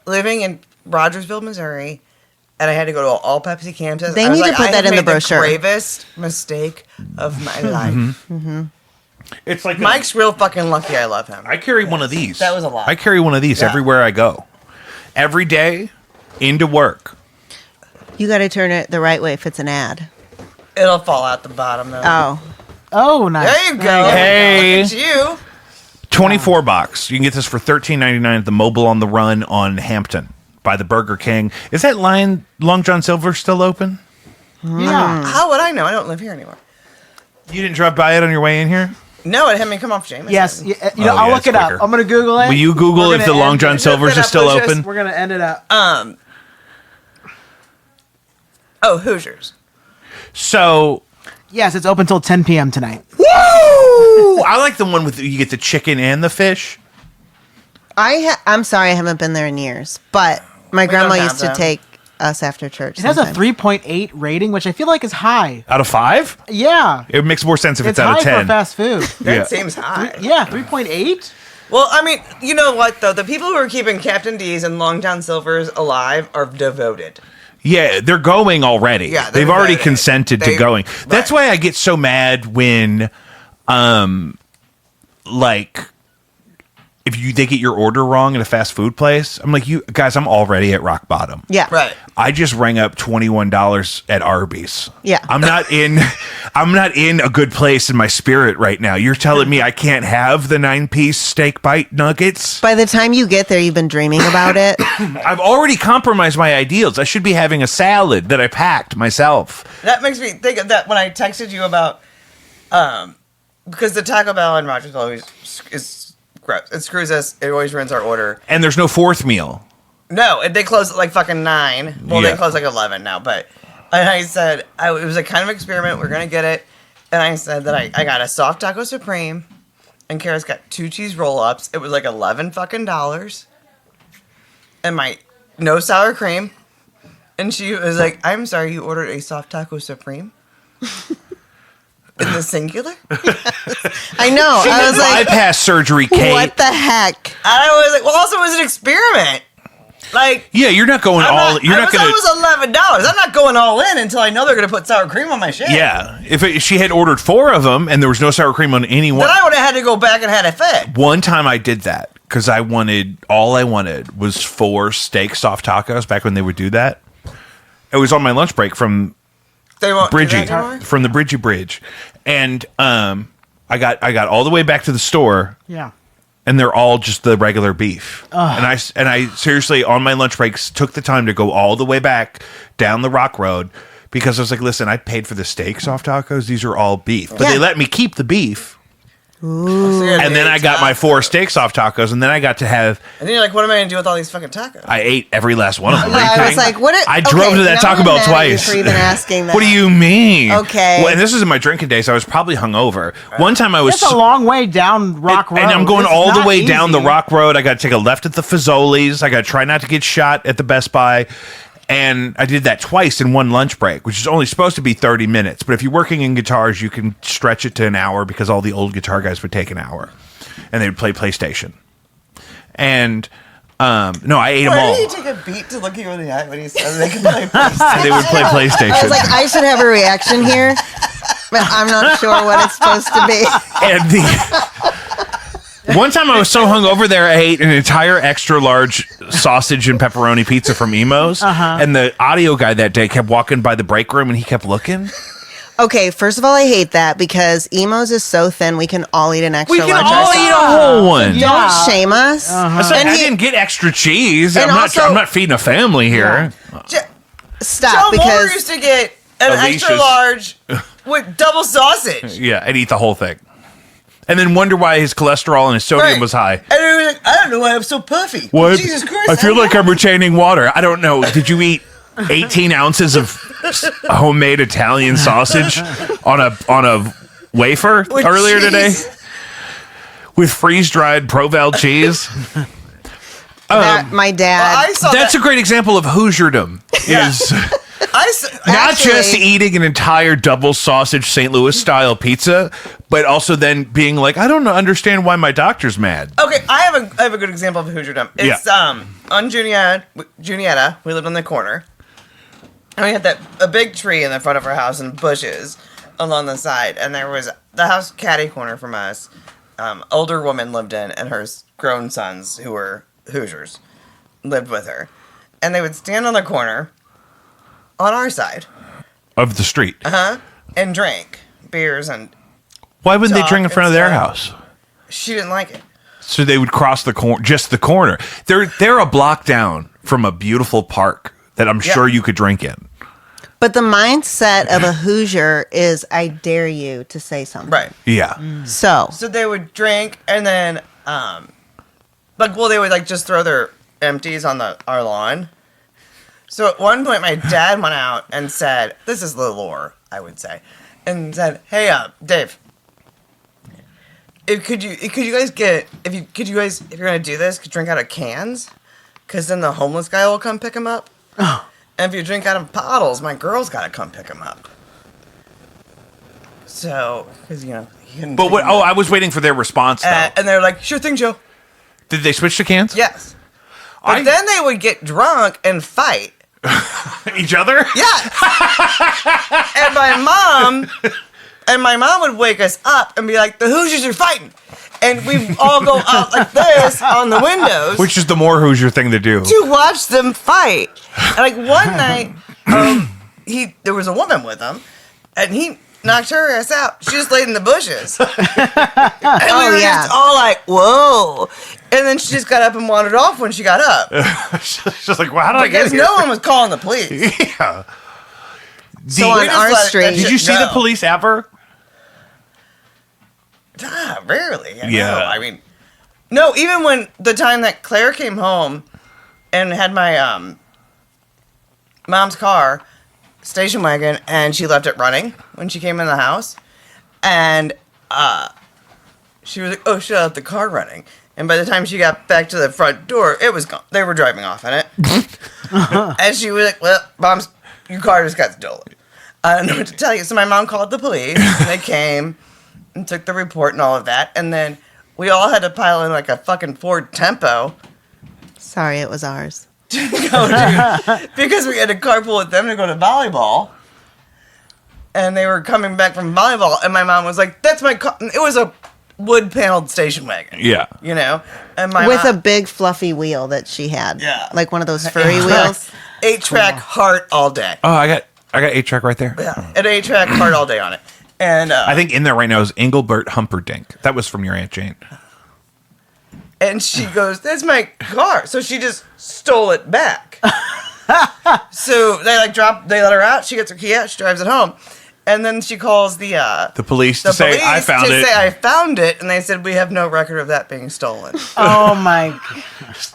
living in Rogersville, Missouri, and I had to go to an all Pepsi campus. They need to put that in the brochure. The gravest mistake of my life. Mm-hmm. It's like Mike's real fucking lucky. I love him. I carry one of these. That was a lot. I carry one of these everywhere I go. Every day into work. You got to turn it the right way if it's an ad. It'll fall out the bottom though. Oh, nice. There you go. Hey. Look at you. 24 bucks. You can get this for $13.99 at the Mobile on the Run on Hampton by the Burger King. Is that line Long John Silver still open? Yeah. How would I know? I don't live here anymore. You didn't drive by it on your way in here? No, it had me come off Jameson. Yes. I'll look it up. I'm going to Google it. Will you Google if the Long John Silver's is still open? We're going to end it up. Hoosiers. So... Yes, it's open till 10 p.m. tonight. Woo! I like the one with you get the chicken and the fish. I'm sorry, I haven't been there in years, but my grandma used to take us after church. It has a 3.8 rating, which I feel like is high. Out of 5? Yeah. It makes more sense if it's out high of 10. for fast food. That seems high. 3.8? Well, I mean, you know what, though? The people who are keeping Captain D's and Long John Silver's alive are devoted. Yeah, they're going already. Yeah, they've already consented to going. That's why I get so mad when, like, if they get your order wrong at a fast food place. I'm like, you guys, I'm already at rock bottom. Yeah, right. I just rang up $21 at Arby's. Yeah, I'm not in a good place in my spirit right now. You're telling me I can't have the 9-piece steak bite nuggets? By the time you get there, you've been dreaming about it. I've already compromised my ideals. I should be having a salad that I packed myself. That makes me think of that when I texted you about, because the Taco Bell in Rogersville always is gross. It screws us. It always ruins our order. And there's no fourth meal. No, they close at like fucking 9. Well, they close like 11 now, but... And I said, it was a kind of experiment. We're going to get it. And I said that I got a soft taco supreme, and Kara's got 2 cheese roll-ups. It was like $11 fucking dollars. And my no sour cream. And she was like, I'm sorry, you ordered a soft taco supreme? In the singular? I know. I was like, bypass surgery, Kate. What the heck? And I was like, well, also it was an experiment. Like, yeah, you're not going all. You're not going to. It was $11. I'm not going all in until I know they're going to put sour cream on my shit. Yeah, if she had ordered 4 of them and there was no sour cream on any one, then I would have had to go back and had it fed. One time I did that because I wanted was 4 steak soft tacos back when they would do that. It was on my lunch break from Bridgie, from the Bridgie Bridge, and I got all the way back to the store. Yeah. And they're all just the regular beef. And I seriously, on my lunch breaks, took the time to go all the way back down the Rock Road because I was like, listen, I paid for the steak soft tacos. These are all beef. But they let me keep the beef. Ooh. And then I got my 4 steak soft tacos, and then I got to have... And then you're like, what am I going to do with all these fucking tacos? I ate every last one of them. Yeah, I was like, what? I drove to that Taco Bell twice. For even asking that. What do you mean? Okay. Well, and this was in my drinking days, so I was probably hungover. One time I was... That's a long way down Rock Road. And I'm going all the way down the Rock Road. I got to take a left at the Fazoli's. I got to try not to get shot at the Best Buy. And I did that twice in one lunch break, which is only supposed to be 30 minutes. But if you're working in guitars, you can stretch it to an hour because all the old guitar guys would take an hour. And they would play PlayStation. And, no, I ate them Why all. did he take a beat to look you in the eye when he said they could play PlayStation? They would play PlayStation. I was like, I should have a reaction here, but I'm not sure what it's supposed to be. And one time I was so hungover there, I ate an entire extra large sausage and pepperoni pizza from Emo's. And the audio guy that day kept walking by the break room and he kept looking. Okay, first of all, I hate that because Emo's is so thin, we can all eat an extra We can large all ourselves. eat a whole one. Don't shame us. I said, And I he- didn't get extra cheese. And I'm not feeding a family here. Stop, Joe Moore because used to get an extra Alicia's- large with double sausage. Yeah, and eat the whole thing. And then wonder why his cholesterol and his sodium was high. And he was like, I don't know why I'm so puffy. What? Jesus Christ. I feel like I'm retaining water. I don't know. Did you eat 18 ounces of homemade Italian sausage on a wafer With earlier cheese. today? With freeze-dried Provel cheese? my dad. I saw That's that. a great example of Hoosierdom. Is not Actually- just eating an entire double sausage St. Louis style pizza, but also then being like, I don't understand why my doctor's mad. Okay, I have a good example of Hoosierdom. It's on Juniata. We lived on the corner, and we had a big tree in the front of our house and bushes along the side. And there was the house catty corner from us. Older woman lived in, and her grown sons, who were Hoosiers, lived with her, and they would stand on the corner on our side Of the street. and drink beers, and Why wouldn't they Talk drink in front of and their stuff. house? she didn't like it. So they would cross just the corner. They're a block down from a beautiful park that I'm sure you could drink in. But the mindset of a Hoosier is, I dare you to say something. Right. Yeah. So, So they would drink, and then, they would just throw their empties on our lawn. So at one point, my dad went out and said, "This is the lore, I would say," and said, "Hey, Dave, if you're gonna do this, could drink out of cans, because then the homeless guy will come pick them up. And if you drink out of bottles, my girl's gotta come pick them up." So, because he couldn't But take what? 'em Oh, up. I was waiting for their response though. And they're like, "Sure thing, Joe." Did they switch to cans? Yes. But then they would get drunk and fight. Each other? Yes. and my mom would wake us up and be like, "The Hoosiers are fighting." And we all go out like this on the windows Which is the more Hoosier thing to do. to watch them fight. And like one night, there was a woman with him, and he knocked her ass out. She just laid in the bushes. And we were just all like, "Whoa." And then she just got up and wandered off when she got up. She's like, well, how did I get Because here? no one was calling the police. Yeah. so on just our let street, that Did you see No. the police ever? Rarely. Yeah. No, I mean, no, even when the time that Claire came home and had my mom's car, station wagon, and she left it running when she came in the house. And she was like, "Oh, she left the car running." And by the time she got back to the front door, it was gone. They were driving off in it. And she was like, "Well, Mom's, your car just got stolen." I don't know what to tell you. So my mom called the police, and they came and took the report and all of that. And then we all had to pile in like a fucking Ford Tempo sorry, it was ours. to go to, because we had to carpool with them to go to volleyball. And they were coming back from volleyball, and my mom was like, "That's my car." It was a wood-paneled station wagon. Yeah. And my With a mom, big fluffy wheel that she had. Yeah. Like one of those furry wheels. 8-track heart all day. Oh, I got 8-track right there. Yeah, an 8-track heart all day on it. And I think in there right now is Engelbert Humperdinck. That was from your Aunt Jane. And she goes, "That's my car." So she just stole it back. So they they let her out. She gets her key out. She drives it home. And then she calls the police to say, "I found it." say, "I found it." And they said, "We have no record of that being stolen." Oh my!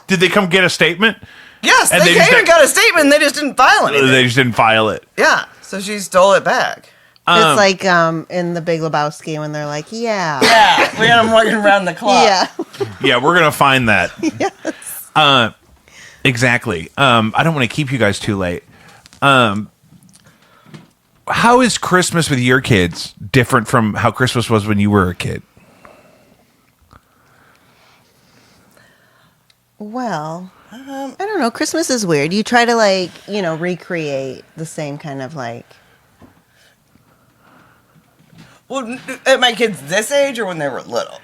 Did they come get a statement? Yes, And they they came just- and got a statement. They just didn't file anything. They just didn't file it. Yeah, so she stole it back. It's like in The Big Lebowski when they're like, yeah. Yeah, we had them walking around the clock. Yeah. Yeah, we're gonna find that. Yes. Exactly. I don't want to keep you guys too late. How is Christmas with your kids different from how Christmas was when you were a kid? Well, I don't know. Christmas is weird. You try to recreate the same kind of Well, at my kids this age or when they were little?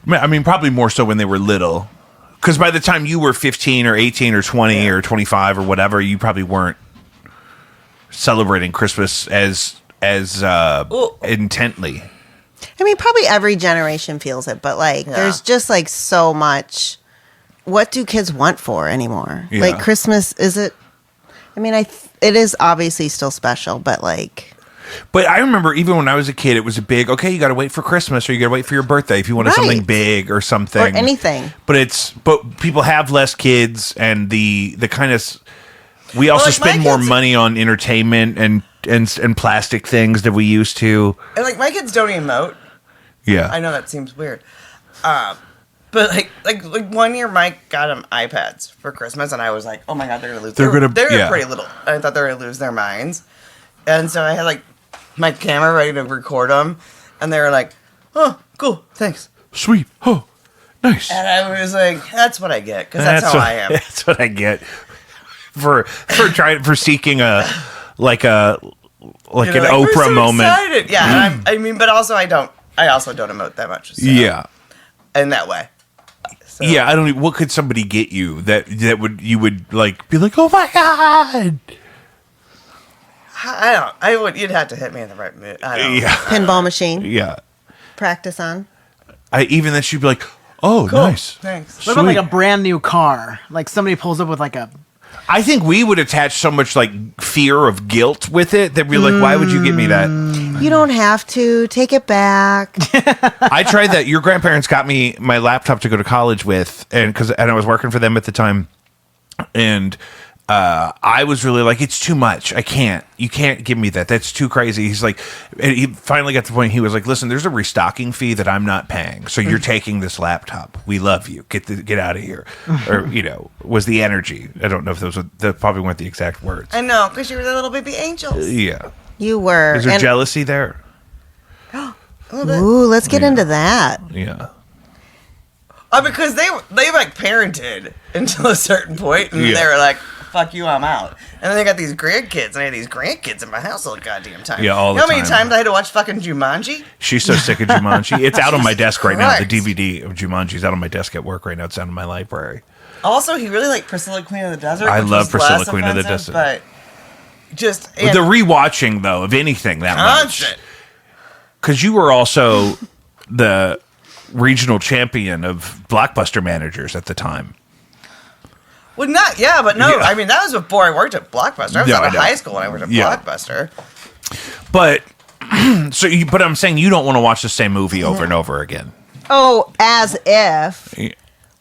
I mean, probably more so when they were little. Because by the time you were 15 or 18 or 20 or 25 or whatever, you probably weren't celebrating Christmas as intently. I mean, probably every generation feels it, but there's just so much. What do kids want for anymore? Yeah. Like Christmas, is it? I mean, it is obviously still special, but But I remember even when I was a kid, it was a big, okay, you got to wait for Christmas or you got to wait for your birthday if you wanted something big or something. Or anything. But people have less kids and the kind of, we also spend more money on entertainment and plastic things than we used to. And my kids don't emote. Yeah. I know that seems weird. But like 1 year Mike got them iPads for Christmas and I was like, oh my God, they're going to lose. They're pretty little. I thought they were going to lose their minds. And so I had my camera ready to record them, and they were like, "Oh, cool, thanks, sweet, oh, nice." And I was like, "That's what I get, because that's how I am." That's what I get for seeking an Oprah so moment. Excited. Yeah, I mean, but also I also don't emote that much. So, yeah, in that way. So. Yeah, I don't. What could somebody get you that you would be like, "Oh my God." You'd have to hit me in the right mood. I don't. Yeah. pinball machine. Yeah. Practice on. Even then she'd be like, "Oh, cool. nice, Thanks." What about a brand new car? Like somebody pulls up with a. I think we would attach so much fear of guilt with it that we're like, "Why would you get me that?" You don't have to. Take it back. I tried that. Your grandparents got me my laptop to go to college with, and I was working for them at the time, and. I was really like, it's too much. I can't. You can't give me that. That's too crazy. He's like, and he finally got to the point. He was like, listen, there's a restocking fee that I'm not paying. So you're taking this laptop. We love you. Get out of here. Or, was the energy. I don't know if those probably weren't the exact words. I know, because you were the little baby angels. Yeah. You were. Is there jealousy there? Ooh, let's get into that. Yeah. Because they parented until a certain point, and they were like, fuck you, I'm out. And then they got these grandkids, and I had these grandkids in my house all the goddamn time. Yeah, all the time. You know how many time. times I had to watch fucking Jumanji? She's so sick of Jumanji. It's out on my desk right now. The Christ. DVD of Jumanji's out on my desk at work right now. It's out in my library. Also, he really liked Priscilla Queen of the Desert. I which love was Priscilla less Queen of the offensive, Desert. But just... The rewatching, though, of anything that constant. much. Because you were also the regional champion of Blockbuster managers at the time. Well, but no. Yeah. I mean, that was before I worked at Blockbuster. I was out of high school when I worked at Blockbuster. But, but I'm saying you don't want to watch the same movie over and over again. Oh, as if.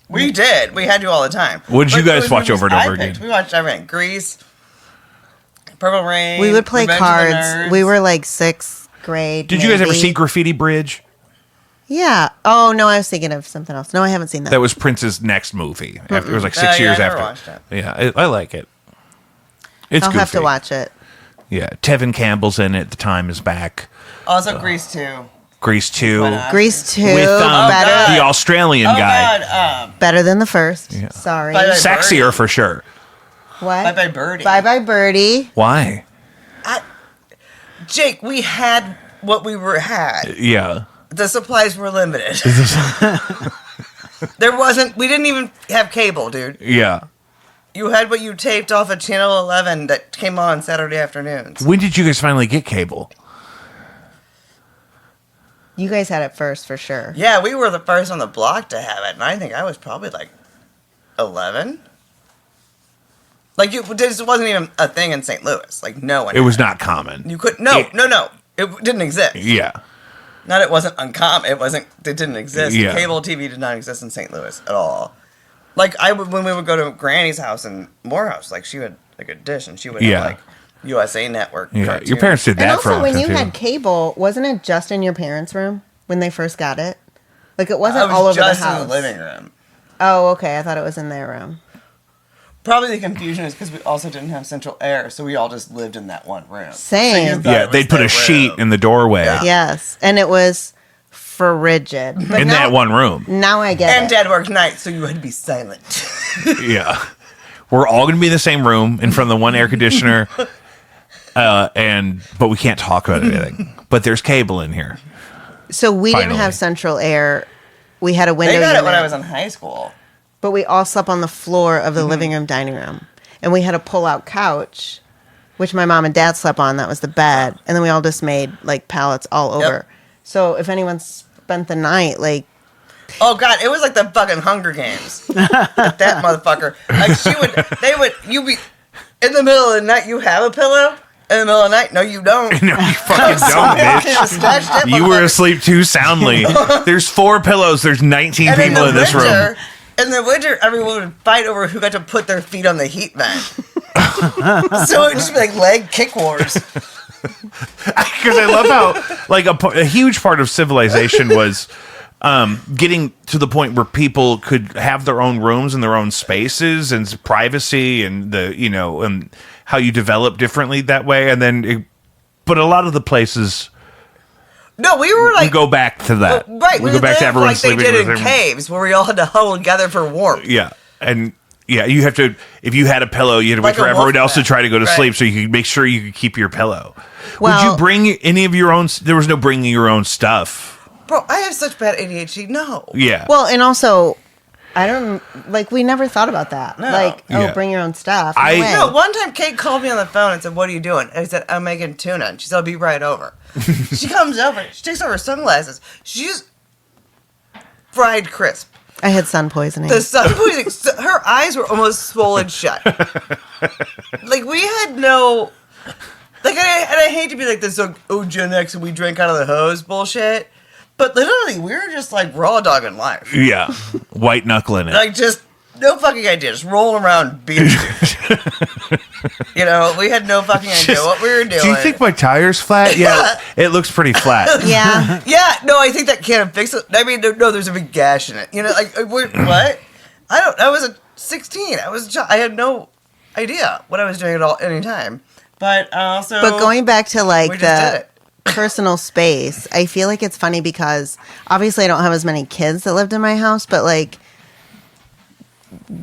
We did. We had to all the time. What did you guys watch over and over again? We watched everything. Grease, Purple Rain. We would play Revenge cards. We were 6th grade. Did you guys ever see Graffiti Bridge? Yeah. Oh, no, I was thinking of something else. No, I haven't seen that. That was Prince's next movie. It was 6 years after. Watched it. Yeah, I like it. It's I'll goofy. have to watch it. Yeah, Tevin Campbell's in it at the time, is back. Also, Grease 2. Grease 2. Grease 2. With better, the Australian guy. God. better than the first. Yeah. Sorry. Bye-bye. Sexier for sure. What? Bye-bye Birdie. Bye-bye Birdie. Why? Jake, we had what we had. Yeah. The supplies were limited. We didn't even have cable, dude. Yeah. You had what you taped off of Channel 11 that came on Saturday afternoons. When did you guys finally get cable? You guys had it first for sure. Yeah, we were the first on the block to have it, and I think I was probably 11. This wasn't even a thing in St. Louis. No one. It was not common. You could no. It didn't exist. Yeah. Not it wasn't uncommon. It didn't exist. Yeah. Cable TV did not exist in St. Louis at all. When we would go to Granny's house in Morehouse, she would a dish, and she would have USA Network. Yeah. Cartoons. Your parents did that And also, for a long when time, you too. had cable, wasn't it just in your parents' room when they first got it? It I wasn't was all over the just house. in the living room. Oh, okay. I thought it was in their room. Probably the confusion is because we also didn't have central air, so we all just lived in that one room. Same. So you thought Yeah, it was they'd put their a sheet room. in the doorway Yes, and it was frigid. But in now, that one room. Now I get And it. Dad worked nights, so you had to be silent. Yeah. We're all going to be in the same room in front of the one air conditioner, but we can't talk about anything. But there's cable in here. So we didn't Finally. have central air. We had a window They got unit, it when I was in high school. but we all slept on the floor of the living room, dining room, and we had a pull-out couch, which my mom and dad slept on. That was the bed, and then we all just made like pallets all over. So if anyone spent the night, like Oh God, it was like the fucking Hunger Games. That motherfucker. Like you'd be in the middle of the night. You have a pillow in the middle of the night. No, you don't. No, you fucking don't, bitch. Snatch that You were motherfucker. asleep too soundly. There's 4 pillows. There's 19 And people in this room. In the winter, everyone would fight over who got to put their feet on the heat vent. So it would just be like leg kick wars. Because I love how, like, a huge part of civilization was getting to the point where people could have their own rooms and their own spaces and privacy and and how you develop differently that way. And then, but a lot of the places No, we were we like go back to that. right. We go back to lived everyone like they sleeping did in the in same room. caves where we all had to huddle together for warmth. Yeah, and yeah, you have to. If you had a pillow, you had to wait Like a for everyone wolf else to pack. try to go to Right. sleep, so you could make sure you could keep your pillow. Would Well- you bring any of your own? There was no bringing your own stuff. Bro, I have such bad ADHD. No. Yeah. well, and also, I don't like. We never thought about that. No. Like, Yeah. bring your own stuff. No I- way. No, one time Kate called me on the phone and said, "What are you doing?" And I said, "I'm making tuna." And she said, "I'll be right over." She comes over. She takes off her sunglasses. She's fried crisp. I had sun poisoning. The sun poisoning. Her eyes were almost swollen shut. Like we had no. Like I hate to be like this. Gen X and we drank out of the hose bullshit. But literally, we were just like raw dogging life. Yeah, white knuckling it. Like just no fucking idea. Just rolling around being we had no fucking idea what we were doing. Do you think my tire's flat? Yeah, it looks pretty flat. yeah. Yeah, no, I think that can't fix it. I mean, no, there's a big gash in it. What? I was 16. I had no idea what I was doing at all any time. But also, But going back to we like just did the it. personal space, I feel like it's funny because obviously I don't have as many kids that lived in my house, but like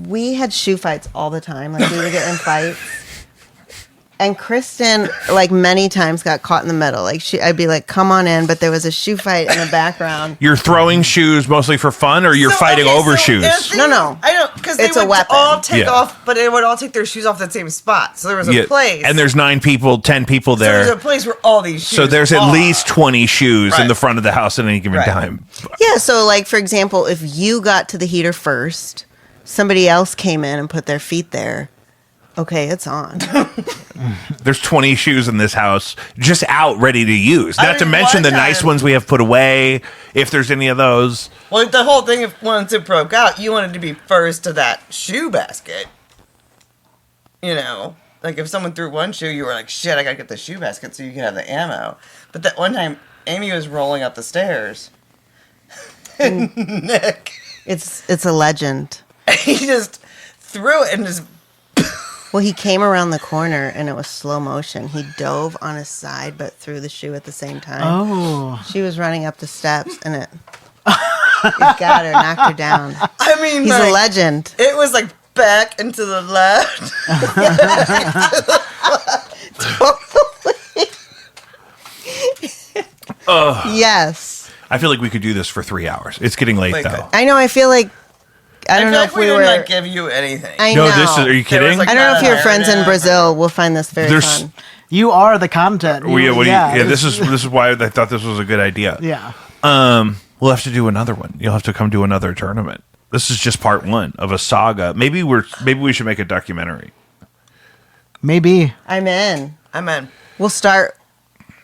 we had shoe fights all the time. Like we would get in fights. And Kristen, like many times, got caught in the middle. Like I'd be like, "Come on in," but there was a shoe fight in the background. You're throwing shoes mostly for fun, or you're So, fighting okay, over so shoes? the thing- No. I don't because they It's a would weapon. all take Yeah. off, but they would all take their shoes off at the same spot. So there was a place, and there's 9 people, 10 people so there's there. a place where all these shoes. So there's at are. least 20 shoes in Right. the front of the house at any given Right. time. Yeah, so like for example, if you got to the heater first, somebody else came in and put their feet there. Okay, it's on. There's 20 shoes in this house just out ready to use. I Not to mean, mention one the nice time- ones we have put away, if there's any of those. Well, the whole thing, if once it broke out, you wanted to be first to that shoe basket. Like if someone threw one shoe, you were like, shit, I gotta get the shoe basket so you can have the ammo. But that one time, Amy was rolling up the stairs. And Nick, It's a legend. he just threw it and just. Well, he came around the corner and it was slow motion. He dove on his side but threw the shoe at the same time. Oh. She was running up the steps and it got her, knocked her down. I mean, He's like, a legend. it was like back and to the left. Yes. I feel like we could do this for 3 hours. It's getting late, Like though. that. I know. I feel like I don't feel know like if we did were. not give you anything. I No, know. this is. Are you There was, kidding? like, I don't know if your friends in narrative. Brazil will find this very There's- fun. You are the content. Well, yeah, it's- this is why I thought this was a good idea. Yeah. We'll have to do another one. You'll have to come do another tournament. This is just part 1 of a saga. Maybe we should make a documentary. Maybe. I'm in. I'm in. We'll start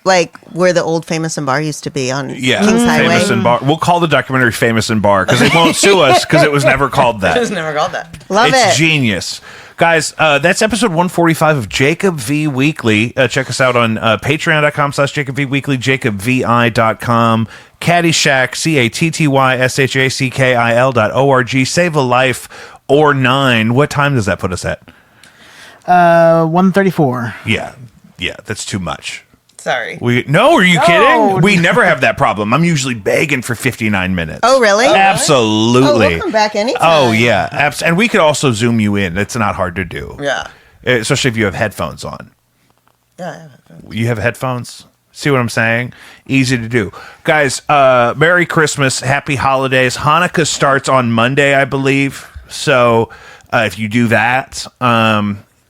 like where the old Famous and Bar used to be on Yeah, Kings Highway. Famous and Bar. We'll call the documentary "Famous and Bar" because they won't sue us because it was never called I that. just never called that. Love It's it. genius. Guys, that's episode 145 of Jacob V Weekly. Check us out on patreon.com/Jacob V Weekly, jacobvi.com, Caddyshack, CATTYSHACKIL.org, Save a Life, or 9. What time does that put us at? 1:34. Yeah, that's too much. Sorry. Are you kidding? We never have that problem. I'm usually begging for 59 minutes. Oh, really? Absolutely. Oh, we'll come back anytime. Oh, yeah. And we could also zoom you in. It's not hard to do. Yeah. Especially if you have headphones on. Yeah, I have headphones. You have headphones? See what I'm saying? Easy to do. Guys, Merry Christmas. Happy holidays. Hanukkah starts on Monday, I believe. So if you do that,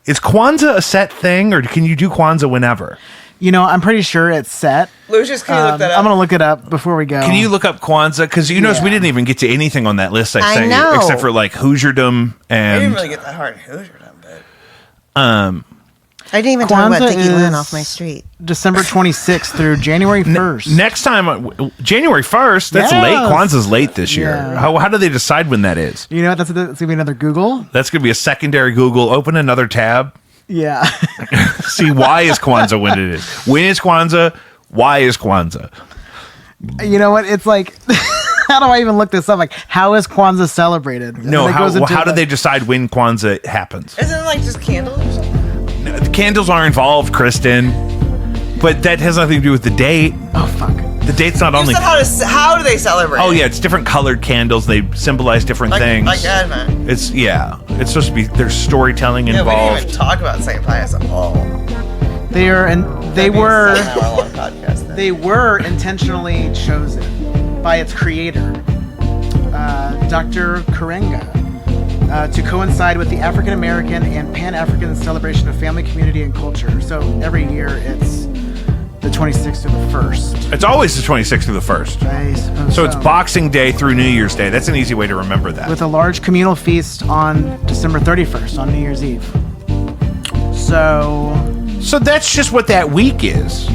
is Kwanzaa a set thing, or can you do Kwanzaa whenever? You know, I'm pretty sure it's set. Lucius, can you look that up? I'm going to look it up before we go. Can you look up Kwanzaa? Because you notice we didn't even get to anything on that list I sent know. you, except for like Hoosierdom and... I didn't really get that hard in Hoosierdom, but... I didn't even talk about Kwanzaa Dickie Lynn is off my street. December 26th through January 1st. Next time, January 1st, that's Yes. late. Kwanzaa's late this year. Yeah. How do they decide when that is? You know what? That's going to be another Google. That's going to be a secondary Google. Open another tab. Yeah. See, why is Kwanzaa when it is? When is Kwanzaa? Why is Kwanzaa? You know what? It's like, how do I even look this up? Like, how is Kwanzaa celebrated? And No, then it goes into, how do like- they decide when Kwanzaa happens? Isn't it like just candles or something? No, the candles are involved, Kristen, but that has nothing to do with the date. Oh, fuck. The date's not You only... said how do they celebrate? Oh, yeah, it's different colored candles. They symbolize different things. Like Advent. It's supposed to be, there's storytelling Yeah, we didn't involved. even talk about St. Pius at all. They That'd be a 7-hour-long podcast then. They were intentionally chosen by its creator, Dr. Karenga, to coincide with the African American and Pan-African celebration of family, community, and culture. So every year it's the 26th to the 1st. It's always the 26th through the 1st. I suppose So it's Boxing Day through New Year's Day. That's an easy way to remember that. with a large communal feast on December 31st, on New Year's Eve. So that's just what that week is.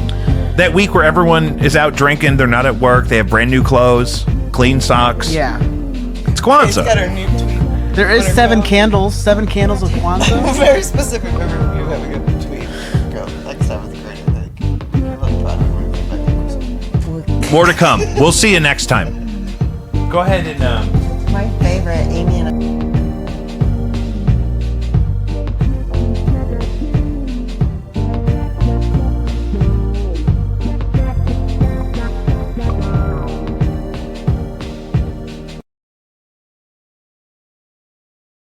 That week where everyone is out drinking, they're not at work, they have brand new clothes, clean socks. yeah, It's He's got Kwanzaa. our new tweet. there is Wonderful. 7 candles of Kwanzaa. Very specific. Remember, you have a good tweet. Go, like 7th grade, I think. I'm really proud of you. More to come. We'll see you next time. Go ahead and